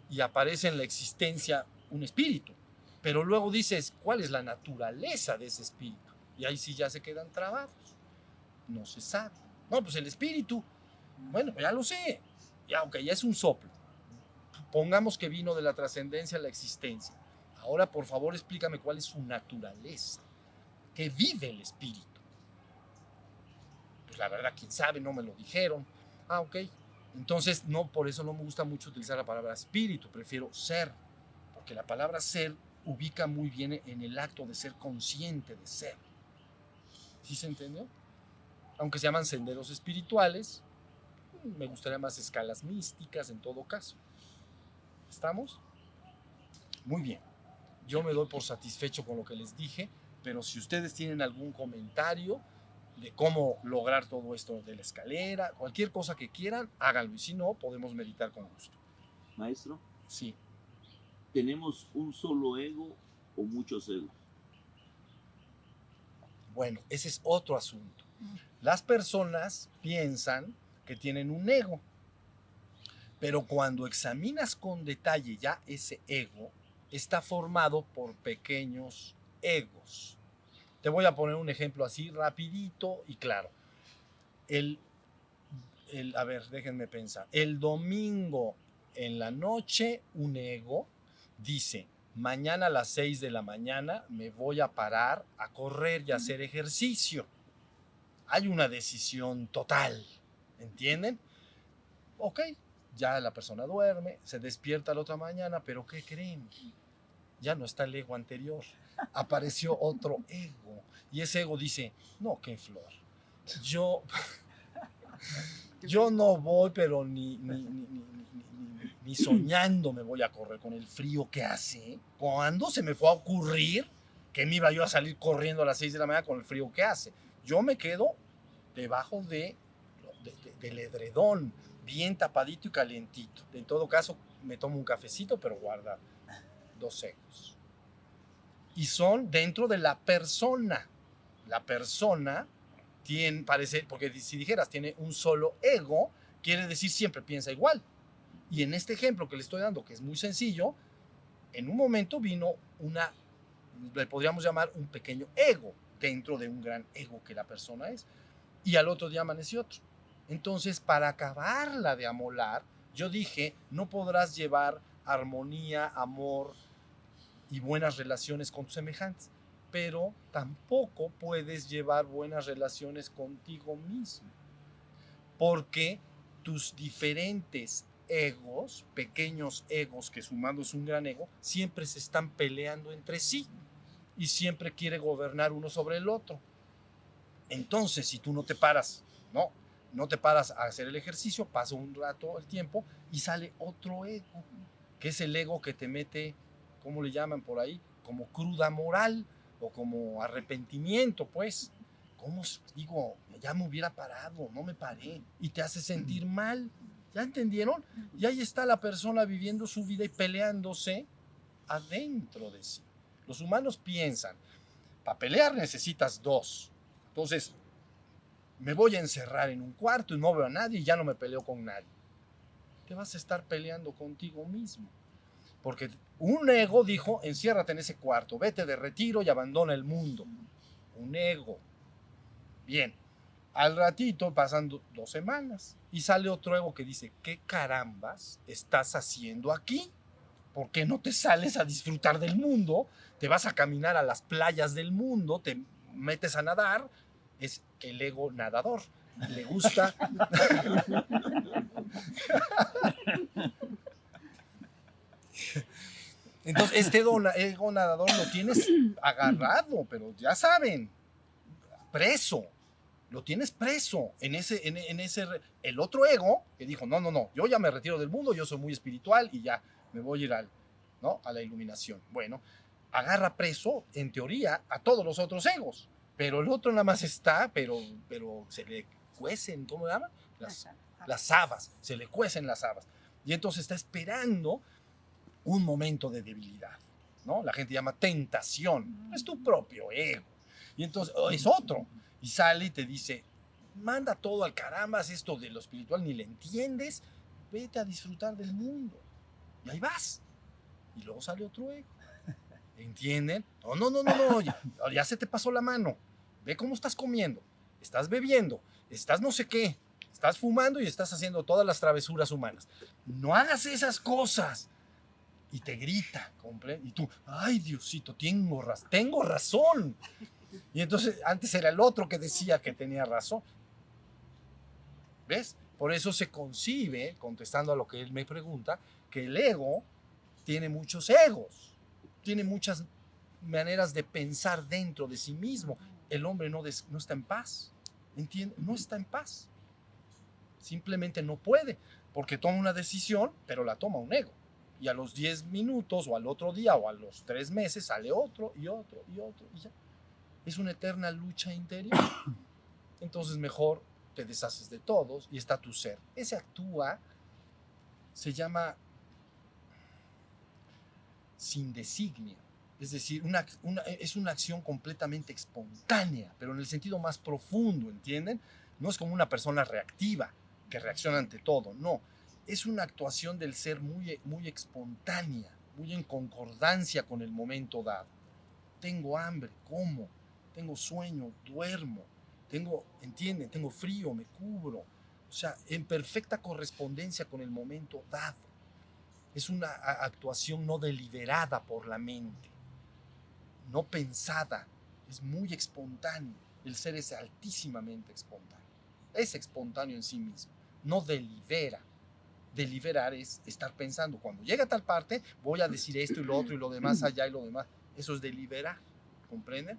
y aparece en la existencia un espíritu. Pero luego dices, ¿cuál es la naturaleza de ese espíritu? Y ahí sí ya se quedan trabados. No se sabe. No, pues el espíritu, bueno, ya lo sé. Ya, ok, ya es un soplo. Pongamos que vino de la trascendencia a la existencia. Ahora, por favor, explícame cuál es su naturaleza. ¿Qué vive el espíritu? Pues la verdad, quién sabe, no me lo dijeron. Ah, ok. Entonces, no, por eso no me gusta mucho utilizar la palabra espíritu, prefiero ser. Porque la palabra ser ubica muy bien en el acto de ser consciente de ser. ¿Sí se entendió? Aunque se llaman senderos espirituales, me gustaría más escalas místicas en todo caso. ¿Estamos? Muy bien. Yo me doy por satisfecho con lo que les dije, pero si ustedes tienen algún comentario de cómo lograr todo esto de la escalera, cualquier cosa que quieran, háganlo. Y si no, podemos meditar con gusto. Maestro, Sí. ¿tenemos un solo ego o muchos egos? Bueno, ese es otro asunto. Las personas piensan que tienen un ego, pero cuando examinas con detalle ya ese ego, está formado por pequeños egos. Te voy a poner un ejemplo así rapidito y claro. A ver, déjenme pensar. El domingo en la noche, un ego dice, mañana a las 6 de la mañana me voy a parar a correr y a hacer ejercicio. Hay una decisión total, ¿entienden? Ok, ya la persona duerme, se despierta la otra mañana, pero ¿qué creen? Ya no está el ego anterior, apareció otro ego. Y ese ego dice, no, qué flor, yo no voy, pero ni soñando me voy a correr con el frío que hace. ¿Cuándo se me fue a ocurrir que me iba yo a salir corriendo a las 6 de la mañana con el frío que hace? Yo me quedo debajo del edredón, bien tapadito y calientito. En todo caso, me tomo un cafecito, pero guarda 2 egos. Y son dentro de la persona. La persona tiene, parece, porque si dijeras tiene un solo ego, quiere decir siempre piensa igual. Y en este ejemplo que le estoy dando, que es muy sencillo, en un momento vino le podríamos llamar un pequeño ego dentro de un gran ego que la persona es. Y al otro día amaneció otro. Entonces, para acabarla de amolar, yo dije, no podrás llevar armonía, amor y buenas relaciones con tus semejantes, pero tampoco puedes llevar buenas relaciones contigo mismo, porque tus diferentes egos, pequeños egos que sumando es un gran ego, siempre se están peleando entre sí y siempre quiere gobernar uno sobre el otro. Entonces, si tú no te paras, no te paras a hacer el ejercicio, pasa un rato el tiempo y sale otro ego, que es el ego que te mete, ¿cómo le llaman por ahí? Como cruda moral o como arrepentimiento, pues. ¿Cómo digo? Ya me hubiera parado, no me paré. Y te hace sentir mal. ¿Ya entendieron? Y ahí está la persona viviendo su vida y peleándose adentro de sí. Los humanos piensan, para pelear necesitas 2. Entonces, me voy a encerrar en un cuarto y no veo a nadie y ya no me peleo con nadie. Te vas a estar peleando contigo mismo. Porque un ego dijo, enciérrate en ese cuarto, vete de retiro y abandona el mundo. Un ego. Bien, al ratito pasan 2 semanas y sale otro ego que dice, ¿qué carambas estás haciendo aquí? ¿Por qué no te sales a disfrutar del mundo? Te vas a caminar a las playas del mundo, te metes a nadar. Es el ego nadador. Le gusta. Entonces, este ego nadador lo tienes agarrado, pero ya saben, preso. Lo tienes preso en ese. El otro ego que dijo: no, yo ya me retiro del mundo, yo soy muy espiritual y ya me voy a ir a la iluminación. Bueno, agarra preso, en teoría, a todos los otros egos. Pero el otro nada más está, pero se le cuecen, ¿cómo se llama? Las habas, se le cuecen las habas. Y entonces está esperando un momento de debilidad, ¿no? La gente llama tentación, es tu propio ego. Y entonces es otro, y sale y te dice, manda todo al caramba, esto de lo espiritual ni le entiendes, vete a disfrutar del mundo. Y ahí vas. Y luego sale otro ego. ¿Entienden? No, ya se te pasó la mano. Ve cómo estás comiendo, estás bebiendo, estás no sé qué, estás fumando y estás haciendo todas las travesuras humanas. No hagas esas cosas. Y te grita, y tú, ay Diosito, tengo razón. Y entonces antes era el otro que decía que tenía razón. ¿Ves? Por eso se concibe, contestando a lo que él me pregunta, que el ego tiene muchos egos, tiene muchas maneras de pensar dentro de sí mismo. El hombre no está en paz, ¿entiendes? No está en paz. Simplemente no puede, porque toma una decisión, pero la toma un ego. Y a los 10 minutos, o al otro día, o a los 3 meses, sale otro, y otro, y otro, y ya. Es una eterna lucha interior. Entonces mejor te deshaces de todos y está tu ser. Ese actúa, se llama sin designio. Es decir, es una acción completamente espontánea, pero en el sentido más profundo, ¿entienden? No es como una persona reactiva que reacciona ante todo, no. Es una actuación del ser muy, muy espontánea, muy en concordancia con el momento dado. Tengo hambre, como. Tengo sueño, duermo. ¿Entienden? Tengo frío, me cubro. O sea, en perfecta correspondencia con el momento dado. Es una actuación no deliberada por la mente, no pensada, es muy espontáneo. El ser es altísimamente espontáneo. Es espontáneo en sí mismo, no delibera. Deliberar es estar pensando, cuando llega a tal parte, voy a decir esto y lo otro y lo demás allá y lo demás. Eso es deliberar, ¿comprenden?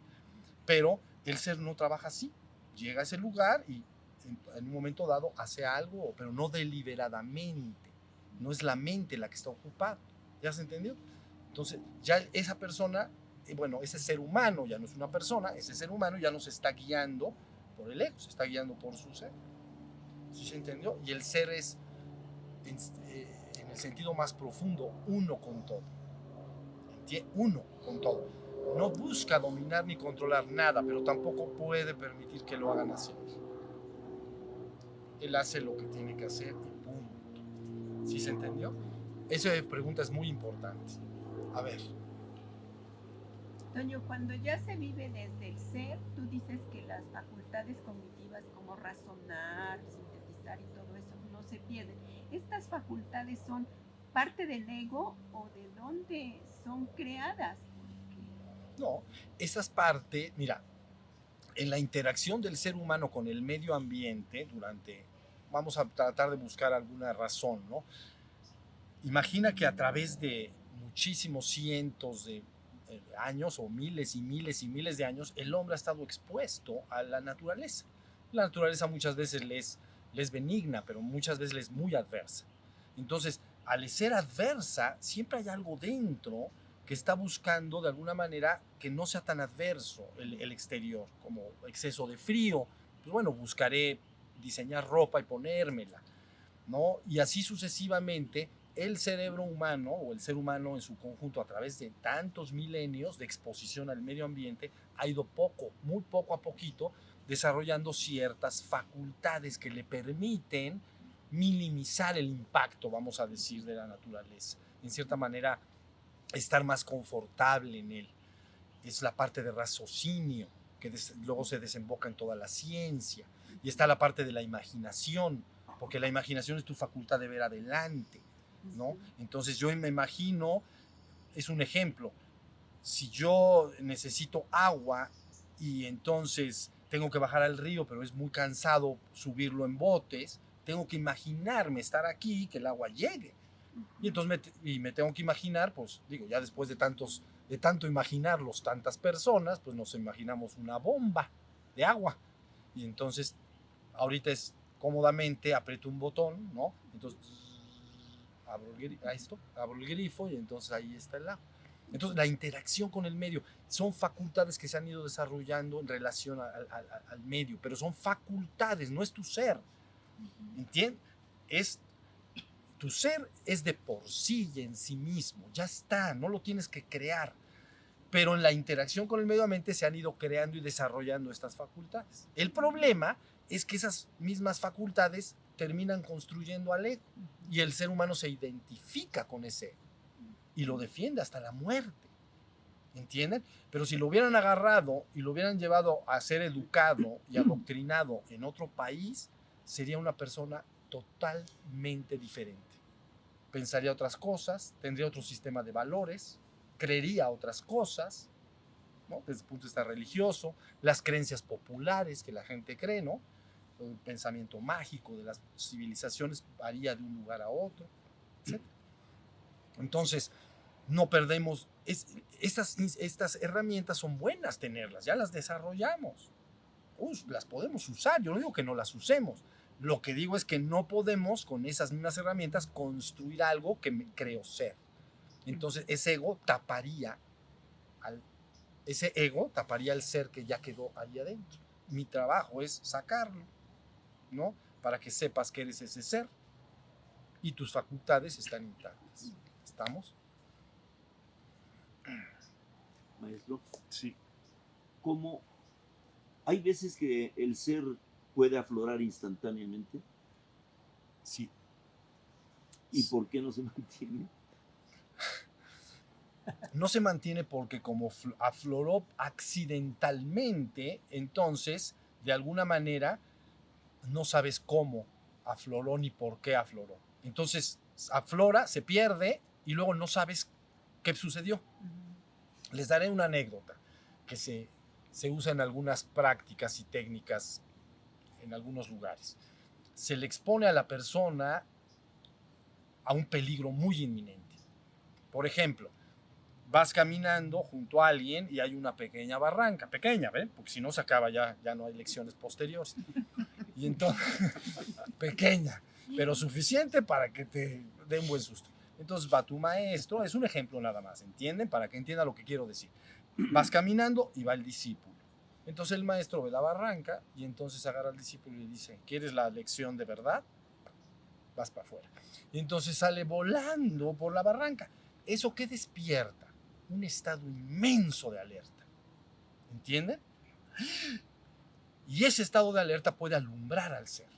Pero el ser no trabaja así. Llega a ese lugar y en un momento dado hace algo, pero no deliberadamente. No es la mente la que está ocupada. ¿Ya se entendió? Entonces, ya esa persona, bueno, ese ser humano ya no es una persona, ese ser humano ya no se está guiando por el ego, se está guiando por su ser. ¿Sí se entendió? Y el ser es, en el sentido más profundo, uno con todo. Uno con todo. No busca dominar ni controlar nada, pero tampoco puede permitir que lo hagan hacia él. Él hace lo que tiene que hacer y punto. ¿Sí se entendió? Esa pregunta es muy importante. A ver. Toño, cuando ya se vive desde el ser, tú dices que las facultades cognitivas como razonar, sintetizar y todo eso no se pierden. ¿Estas facultades son parte del ego o de dónde son creadas? No, esa es parte, mira, en la interacción del ser humano con el medio ambiente vamos a tratar de buscar alguna razón, ¿no? Imagina que a través de muchísimos cientos de años o miles y miles y miles de años, el hombre ha estado expuesto a la naturaleza. La naturaleza muchas veces le es benigna, pero muchas veces le es muy adversa. Entonces, al ser adversa, siempre hay algo dentro que está buscando de alguna manera que no sea tan adverso el exterior, como exceso de frío. Pues bueno, buscaré diseñar ropa y ponérmela, ¿no? Y así sucesivamente, el cerebro humano o el ser humano en su conjunto, a través de tantos milenios de exposición al medio ambiente, ha ido muy poco a poquito, desarrollando ciertas facultades que le permiten minimizar el impacto, vamos a decir, de la naturaleza. En cierta manera, estar más confortable en él. Es la parte de raciocinio, que luego se desemboca en toda la ciencia. Y está la parte de la imaginación, porque la imaginación es tu facultad de ver adelante, ¿no? Entonces yo me imagino, es un ejemplo, si yo necesito agua y entonces tengo que bajar al río, pero es muy cansado subirlo en botes, tengo que imaginarme estar aquí, que el agua llegue. Y entonces me tengo que imaginar, pues digo, ya después de tanto imaginarlos tantas personas, pues nos imaginamos una bomba de agua. Y entonces ahorita es cómodamente aprieto un botón, ¿no? Entonces abro el grifo y entonces ahí está el agua. Entonces, la interacción con el medio son facultades que se han ido desarrollando en relación al medio, pero son facultades, no es tu ser. ¿Entiendes? Tu ser es de por sí y en sí mismo, ya está, no lo tienes que crear. Pero en la interacción con el medio ambiente se han ido creando y desarrollando estas facultades. El problema es que esas mismas facultades terminan construyendo al ego y el ser humano se identifica con ese ego y lo defiende hasta la muerte. ¿Entienden? Pero si lo hubieran agarrado y lo hubieran llevado a ser educado y adoctrinado en otro país, sería una persona totalmente diferente. Pensaría otras cosas, tendría otro sistema de valores, creería otras cosas, ¿no? Desde el punto de vista religioso, las creencias populares que la gente cree, ¿no? El pensamiento mágico de las civilizaciones varía de un lugar a otro, etc. Entonces, no perdemos, estas herramientas son buenas tenerlas, ya las desarrollamos, las podemos usar, yo no digo que no las usemos, lo que digo es que no podemos con esas mismas herramientas construir algo que me creo ser. Entonces ese ego taparía el ser que ya quedó ahí adentro. Mi trabajo es sacarlo, ¿no? Para que sepas que eres ese ser y tus facultades están intactas. ¿Estamos? Maestro, Sí. ¿cómo hay veces que el ser puede aflorar instantáneamente? Sí. ¿Y por qué no se mantiene? No se mantiene porque como afloró accidentalmente, entonces, de alguna manera, no sabes cómo afloró ni por qué afloró. Entonces, aflora, se pierde y luego no sabes qué sucedió. Les daré una anécdota que se usa en algunas prácticas y técnicas en algunos lugares. Se le expone a la persona a un peligro muy inminente. Por ejemplo, vas caminando junto a alguien y hay una pequeña barranca, pequeña, ¿ven? Porque si no se acaba ya no hay lecciones posteriores. Y entonces, pequeña, pero suficiente para que te dé un buen susto. Entonces va tu maestro, es un ejemplo nada más, ¿entienden? Para que entienda lo que quiero decir. Vas caminando y va el discípulo. Entonces el maestro ve la barranca y entonces agarra al discípulo y le dice, ¿quieres la lección de verdad? Vas para afuera. Y entonces sale volando por la barranca. ¿Eso qué despierta? Un estado inmenso de alerta. ¿Entienden? Y ese estado de alerta puede alumbrar al ser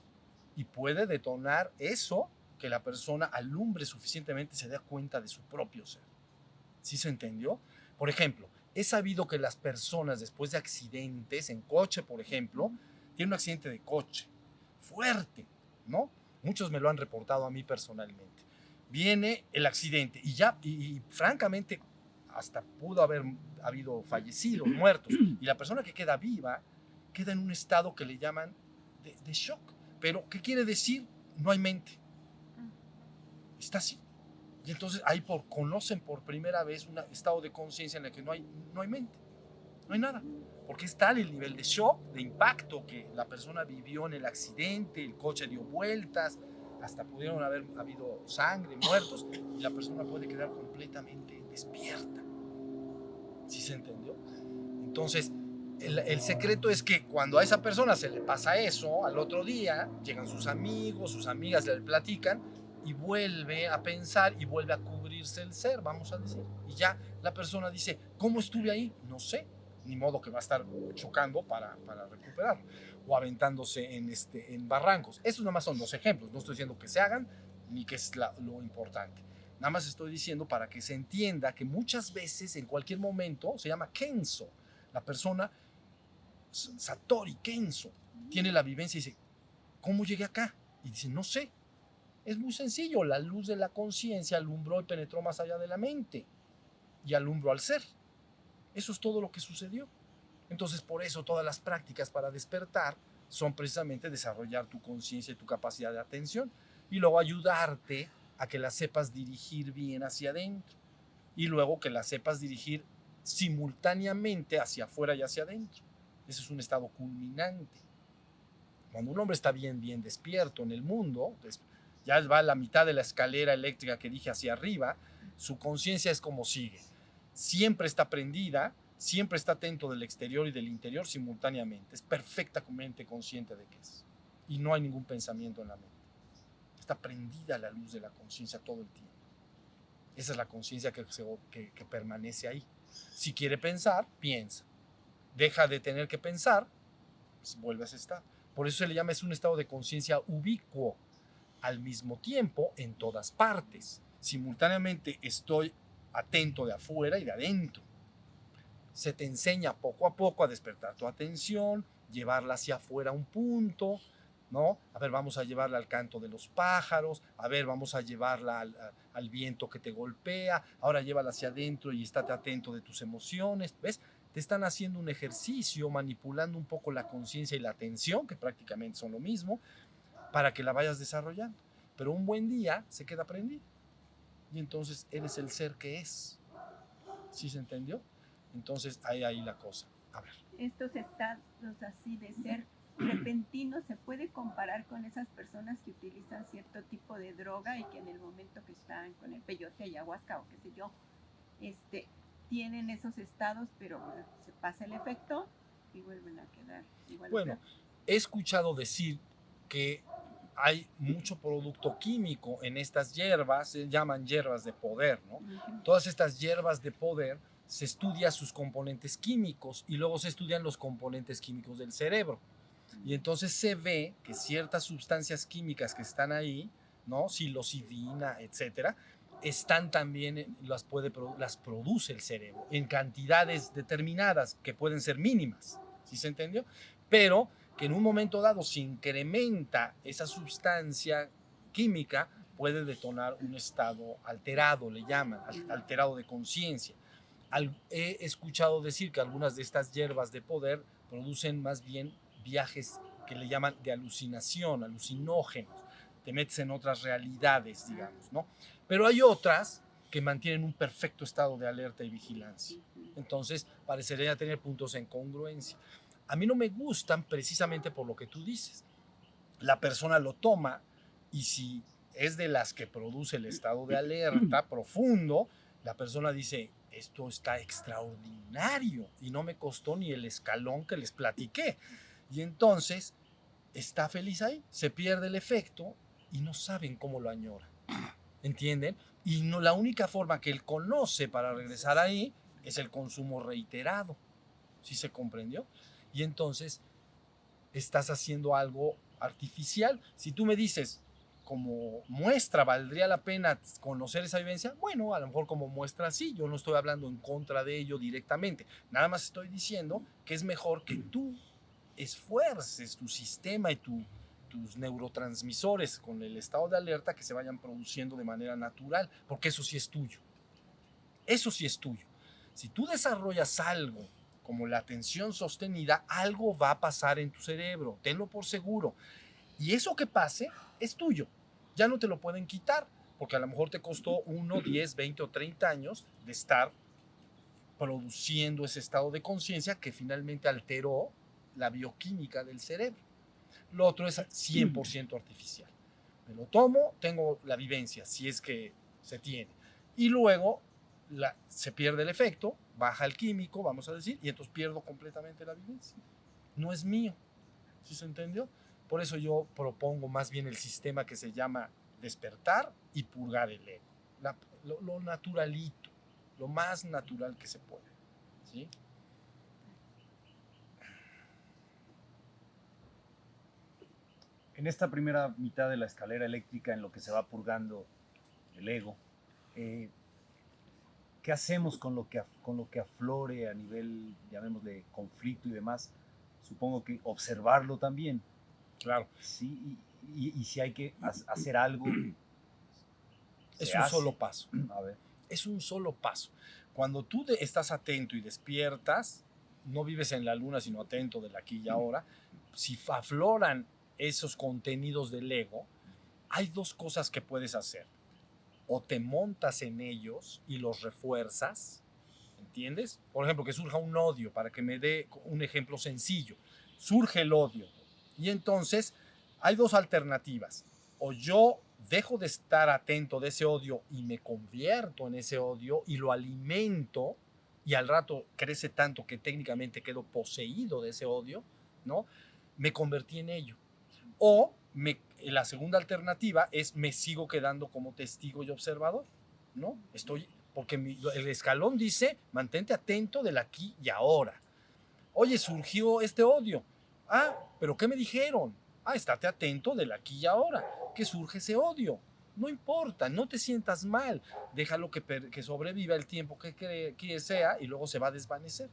y puede detonar eso, que la persona alumbre suficientemente y se dé cuenta de su propio ser. ¿Sí se entendió? Por ejemplo, he sabido que las personas después de accidentes en coche, por ejemplo, tienen un accidente de coche fuerte, ¿no? Muchos me lo han reportado a mí personalmente. Viene el accidente y francamente hasta pudo haber habido fallecidos, muertos, y la persona que queda viva queda en un estado que le llaman de shock. Pero, ¿qué quiere decir? No hay mente. Está así. Y entonces ahí conocen por primera vez un estado de conciencia en el que no hay mente, no hay nada. Porque es tal el nivel de shock, de impacto que la persona vivió en el accidente, el coche dio vueltas, hasta pudieron haber habido sangre, muertos, y la persona puede quedar completamente despierta. ¿Sí se entendió? Entonces, el secreto es que cuando a esa persona se le pasa eso, al otro día llegan sus amigos, sus amigas, le platican y vuelve a pensar y vuelve a cubrirse el ser, vamos a decir. Y ya la persona dice, ¿cómo estuve ahí? No sé, ni modo que va a estar chocando para recuperarlo o aventándose en barrancos. Estos nada más son dos ejemplos, no estoy diciendo que se hagan ni que es lo importante. Nada más estoy diciendo para que se entienda que muchas veces, en cualquier momento, se llama Kenso. La persona, Satori Kenso, tiene la vivencia y dice, ¿cómo llegué acá? Y dice, no sé. Es muy sencillo, la luz de la conciencia alumbró y penetró más allá de la mente y alumbró al ser. Eso es todo lo que sucedió. Entonces, por eso todas las prácticas para despertar son precisamente desarrollar tu conciencia y tu capacidad de atención y luego ayudarte a que la sepas dirigir bien hacia adentro y luego que la sepas dirigir simultáneamente hacia afuera y hacia adentro. Ese es un estado culminante. Cuando un hombre está bien despierto en el mundo, ya va a la mitad de la escalera eléctrica que dije hacia arriba, su conciencia es como sigue. siempre está prendida, siempre está atento del exterior y del interior simultáneamente. Es perfectamente consciente de qué es. Y no hay ningún pensamiento en la mente. Está prendida la luz de la conciencia todo el tiempo. Esa es la conciencia que permanece ahí. Si quiere pensar, piensa. Deja de tener que pensar, pues vuelve a ese estado. Por eso se le llama, es un estado de conciencia ubicuo. Al mismo tiempo, en todas partes. Simultáneamente estoy atento de afuera y de adentro. Se te enseña poco a poco a despertar tu atención, llevarla hacia afuera a un punto, ¿no? A ver, vamos a llevarla al canto de los pájaros, a ver, vamos a llevarla al viento que te golpea, ahora llévala hacia adentro y estate atento de tus emociones, ¿ves? Te están haciendo un ejercicio, manipulando un poco la conciencia y la atención, que prácticamente son lo mismo, para que la vayas desarrollando. Pero un buen día se queda prendido. Y entonces eres el ser que es. ¿Sí se entendió? Entonces hay ahí la cosa. A ver. Estos estados así de ser repentinos se puede comparar con esas personas que utilizan cierto tipo de droga y que en el momento que están con el peyote, ayahuasca o qué sé yo, tienen esos estados, pero se pasa el efecto y vuelven a quedar igual. Bueno, he escuchado decir que hay mucho producto químico en estas hierbas, se llaman hierbas de poder, ¿no? Uh-huh. Todas estas hierbas de poder se estudia sus componentes químicos y luego se estudian los componentes químicos del cerebro. Y entonces se ve que ciertas sustancias químicas que están ahí, ¿no? Psilocibina, etcétera, están también, las produce el cerebro en cantidades determinadas que pueden ser mínimas, ¿sí se entendió? Pero que en un momento dado se incrementa esa sustancia química, puede detonar un estado alterado, le llaman, alterado de conciencia. He escuchado decir que algunas de estas hierbas de poder producen más bien viajes que le llaman de alucinación, alucinógenos. Te metes en otras realidades, digamos, ¿no? Pero hay otras que mantienen un perfecto estado de alerta y vigilancia. Entonces, parecería tener puntos en congruencia. A mí no me gustan precisamente por lo que tú dices. La persona lo toma y si es de las que produce el estado de alerta profundo, la persona dice, esto está extraordinario y no me costó ni el escalón que les platiqué. Y entonces está feliz ahí, se pierde el efecto y no saben cómo lo añora. ¿Entienden? Y no, la única forma que él conoce para regresar ahí es el consumo reiterado. ¿Sí se comprendió? Y entonces estás haciendo algo artificial. Si tú me dices, como muestra, ¿valdría la pena conocer esa vivencia? Bueno, a lo mejor como muestra sí, yo no estoy hablando en contra de ello directamente. Nada más estoy diciendo que es mejor que tú esfuerces tu sistema y tus neurotransmisores con el estado de alerta que se vayan produciendo de manera natural, porque eso sí es tuyo. Eso sí es tuyo. Si tú desarrollas algo como la atención sostenida, algo va a pasar en tu cerebro, tenlo por seguro. Y eso que pase es tuyo. Ya no te lo pueden quitar, porque a lo mejor te costó 1, 10, 20 o 30 años de estar produciendo ese estado de conciencia que finalmente alteró la bioquímica del cerebro. Lo otro es 100% artificial. Me lo tomo, tengo la vivencia, si es que se tiene. Y luego se pierde el efecto, baja el químico, vamos a decir, y entonces pierdo completamente la vivencia. No es mío. ¿Sí se entendió? Por eso yo propongo más bien el sistema que se llama despertar y purgar el ego. Lo naturalito, lo más natural que se puede. ¿Sí? En esta primera mitad de la escalera eléctrica, en lo que se va purgando el ego, ¿qué hacemos con lo que aflore a nivel, llamémosle, conflicto y demás? Supongo que observarlo también. Claro. Sí, y si hay que hacer algo. Es un solo paso. A ver. Es un solo paso. Cuando tú estás atento y despiertas, no vives en la luna, sino atento del aquí y ahora, si afloran esos contenidos del ego, hay dos cosas que puedes hacer. O te montas en ellos y los refuerzas, ¿entiendes? Por ejemplo, que surja un odio, para que me dé un ejemplo sencillo. Surge el odio. Y entonces hay dos alternativas. O yo dejo de estar atento de ese odio y me convierto en ese odio y lo alimento, y al rato crece tanto que técnicamente quedo poseído de ese odio, ¿no? Me convertí en ello. O la segunda alternativa es me sigo quedando como testigo y observador, ¿no? Porque el escalón dice, mantente atento del aquí y ahora. Oye, surgió este odio. Ah, pero ¿qué me dijeron? Ah, estate atento del aquí y ahora, que surge ese odio. No importa, no te sientas mal. Déjalo que sobreviva el tiempo que sea y luego se va a desvanecer.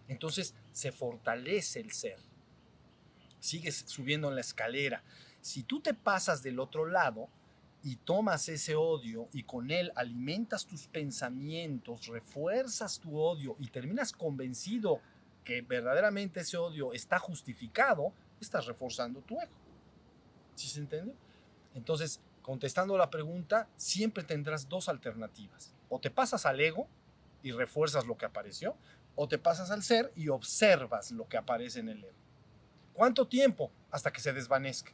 Entonces se fortalece el ser. Sigues subiendo en la escalera. Si tú te pasas del otro lado y tomas ese odio y con él alimentas tus pensamientos, refuerzas tu odio y terminas convencido que verdaderamente ese odio está justificado, estás reforzando tu ego. ¿Sí se entiende? Entonces, contestando la pregunta, siempre tendrás dos alternativas. O te pasas al ego y refuerzas lo que apareció, o te pasas al ser y observas lo que aparece en el ego. ¿Cuánto tiempo? Hasta que se desvanezca.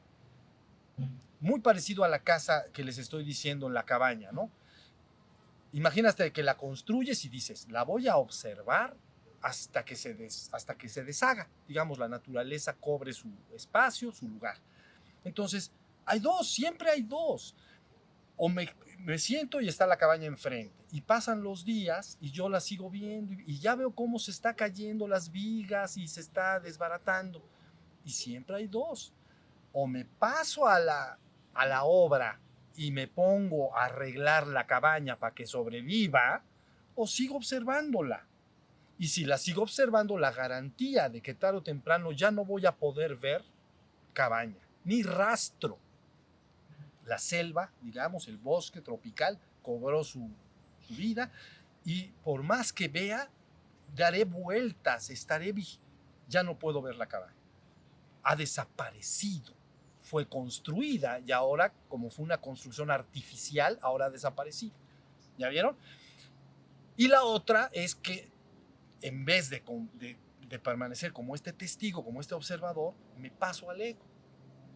Muy parecido a la casa que les estoy diciendo en la cabaña, ¿no? Imagínate que la construyes y dices, la voy a observar hasta que se deshaga. Digamos, la naturaleza cobre su espacio, su lugar. Entonces, hay dos, siempre hay dos. O me siento y está la cabaña enfrente. Y pasan los días y yo la sigo viendo y ya veo cómo se está cayendo las vigas y se está desbaratando. Y siempre hay dos. O me paso a la obra y me pongo a arreglar la cabaña para que sobreviva, o sigo observándola. Y si la sigo observando, la garantía de que tarde o temprano ya no voy a poder ver cabaña, ni rastro. La selva, digamos, el bosque tropical, cobró su vida y por más que vea, daré vueltas, ya no puedo ver la cabaña. Ha desaparecido. Fue construida y ahora, como fue una construcción artificial, ahora ha desaparecido. ¿Ya vieron? Y la otra es que en vez de permanecer como este testigo, como este observador, me paso al ego.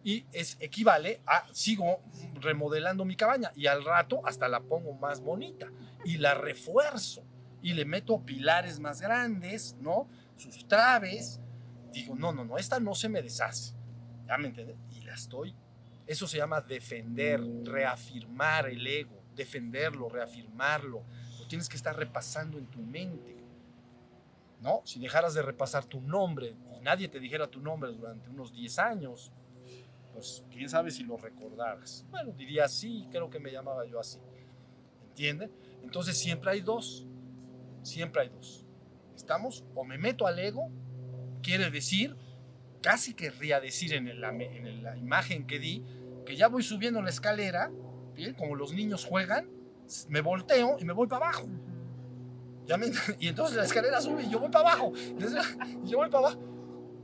Y equivale a sigo remodelando mi cabaña y al rato hasta la pongo más bonita y la refuerzo y le meto pilares más grandes, ¿no? Sus traves. Digo, no, esta no se me deshace. ¿Ya me entiendes? Y la estoy. Eso se llama defender, reafirmar el ego, defenderlo, reafirmarlo. Lo tienes que estar repasando en tu mente, ¿no? Si dejaras de repasar tu nombre y nadie te dijera tu nombre durante unos 10 años, pues quién sabe si lo recordaras. Bueno, diría sí, creo que me llamaba yo así. ¿Entiende? Entonces siempre hay dos. Siempre hay dos. ¿Estamos? O me meto al ego, quiere decir, casi querría decir en la imagen que di, que ya voy subiendo la escalera, ¿bien? Como los niños juegan, me volteo y me voy para abajo. Y entonces la escalera sube y yo voy para abajo. Yo voy para abajo.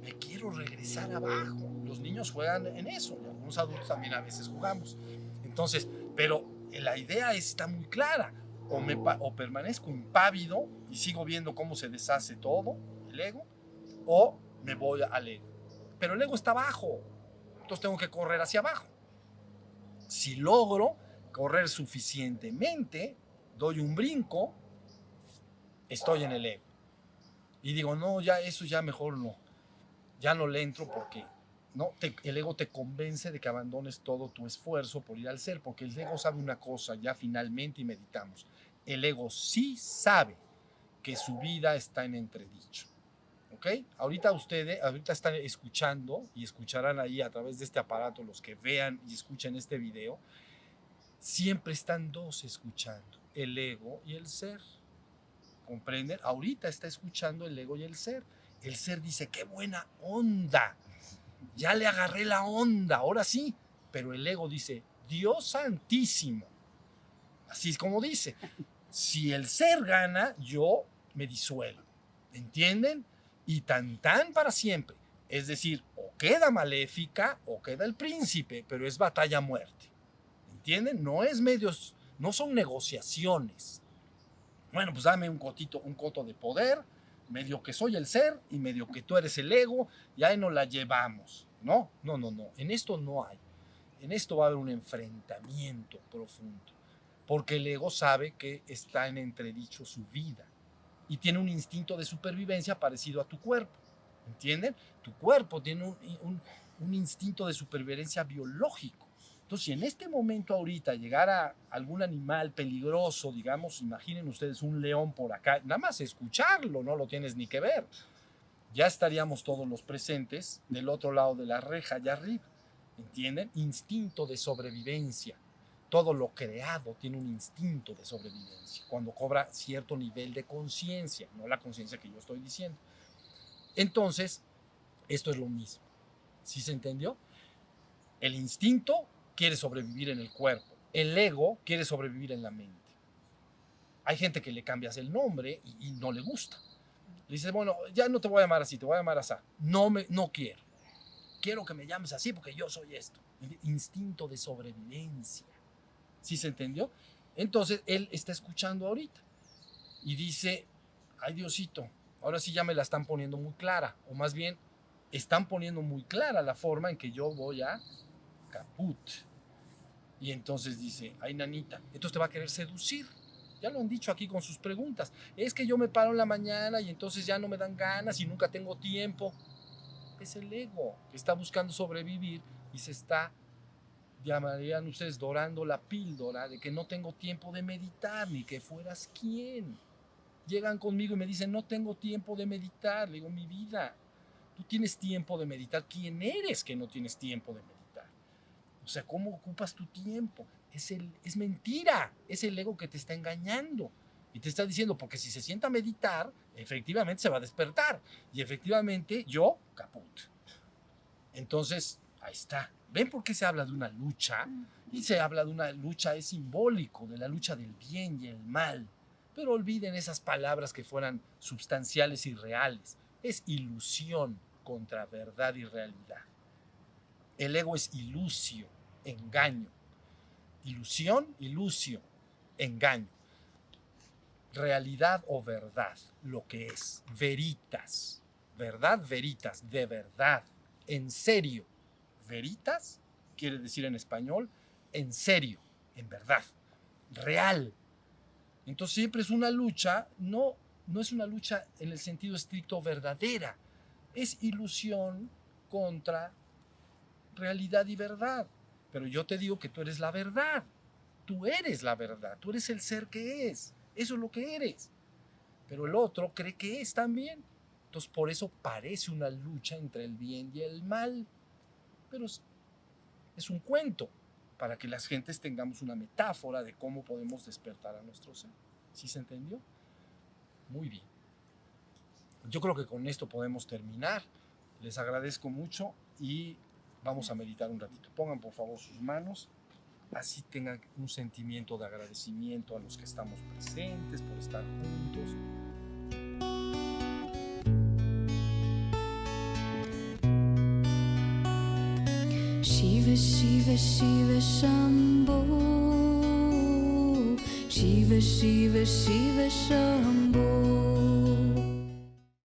Me quiero regresar abajo. Los niños juegan en eso, y algunos adultos también a veces jugamos. Entonces, pero la idea está muy clara. O permanezco impávido y sigo viendo cómo se deshace todo, el ego, o me voy al ego. Pero el ego está abajo, entonces tengo que correr hacia abajo. Si logro correr suficientemente, doy un brinco, estoy en el ego. Y digo, no, ya eso ya mejor no. Ya no le entro porque no, el ego te convence de que abandones todo tu esfuerzo por ir al ser, porque el ego sabe una cosa, ya finalmente, y meditamos. El ego sí sabe que su vida está en entredicho. ¿Ok? Ahorita están escuchando y escucharán ahí a través de este aparato, los que vean y escuchen este video, siempre están dos escuchando, el ego y el ser. ¿Comprenden? Ahorita está escuchando el ego y el ser. El ser dice, qué buena onda, ya le agarré la onda, ahora sí. Pero el ego dice, Dios santísimo. Así es como dice. Si el ser gana, yo me disuelvo. ¿Entienden? Y tan para siempre. Es decir, o queda Maléfica o queda el príncipe, pero es batalla a muerte. ¿Entienden? No son negociaciones. Bueno, pues dame un coto de poder, medio que soy el ser y medio que tú eres el ego, y ahí nos la llevamos. No. En esto no hay. En esto va a haber un enfrentamiento profundo, porque el ego sabe que está en entredicho su vida. y tiene un instinto de supervivencia parecido a tu cuerpo, ¿entienden? Tu cuerpo tiene un instinto de supervivencia biológico. Entonces, si en este momento ahorita llegara algún animal peligroso, digamos, imaginen ustedes un león por acá, nada más escucharlo, no lo tienes ni que ver, ya estaríamos todos los presentes del otro lado de la reja, allá arriba, ¿entienden? Instinto de sobrevivencia. Todo lo creado tiene un instinto de sobrevivencia cuando cobra cierto nivel de conciencia, no la conciencia que yo estoy diciendo. Entonces, esto es lo mismo. ¿Sí se entendió? El instinto quiere sobrevivir en el cuerpo. El ego quiere sobrevivir en la mente. Hay gente que le cambias el nombre y no le gusta. Le dices, bueno, ya no te voy a llamar así, te voy a llamar así. No quiero. Quiero que me llames así porque yo soy esto. Instinto de sobrevivencia. ¿Sí se entendió? Entonces, él está escuchando ahorita y dice, ay Diosito, ahora sí ya me la están poniendo muy clara, o más bien, están poniendo muy clara la forma en que yo voy a caput. Y entonces dice, ay nanita, entonces te va a querer seducir. Ya lo han dicho aquí con sus preguntas. Es que yo me paro en la mañana y entonces ya no me dan ganas y nunca tengo tiempo. Es el ego que está buscando sobrevivir y se está, llamarían ustedes, dorando la píldora de que no tengo tiempo de meditar, ni que fueras quién. Llegan conmigo y me dicen, no tengo tiempo de meditar. Le digo, mi vida, tú tienes tiempo de meditar. ¿Quién eres que no tienes tiempo de meditar? O sea, ¿cómo ocupas tu tiempo? Es mentira, es el ego que te está engañando y te está diciendo, porque si se sienta a meditar, efectivamente se va a despertar y efectivamente yo, caput. Entonces, ahí está. ¿Ven por qué se habla de una lucha? Y se habla de una lucha, es simbólico, de la lucha del bien y el mal. Pero olviden esas palabras que fueran substanciales y reales. Es ilusión contra verdad y realidad. El ego es ilusio, engaño. Ilusión, ilusio, engaño. Realidad o verdad, lo que es. Veritas. Verdad, veritas, de verdad. En serio. Veritas quiere decir en español, en serio, en verdad. Real. Entonces siempre es una lucha, no es una lucha en el sentido estricto verdadera. Es ilusión contra realidad y verdad. Pero yo te digo que tú eres la verdad. Tú eres la verdad. Tú eres el ser que es. Eso es lo que eres. Pero el otro cree que es también. Entonces por eso parece una lucha entre el bien y el mal. Pero es un cuento para que las gentes tengamos una metáfora de cómo podemos despertar a nuestro ser. ¿Sí se entendió? Muy bien. Yo creo que con esto podemos terminar. Les agradezco mucho y vamos a meditar un ratito. Pongan por favor sus manos, así tengan un sentimiento de agradecimiento a los que estamos presentes por estar juntos. Shiva, Shiva, Shiva, Shambho. Shiva, Shiva, Shiva, Shambho.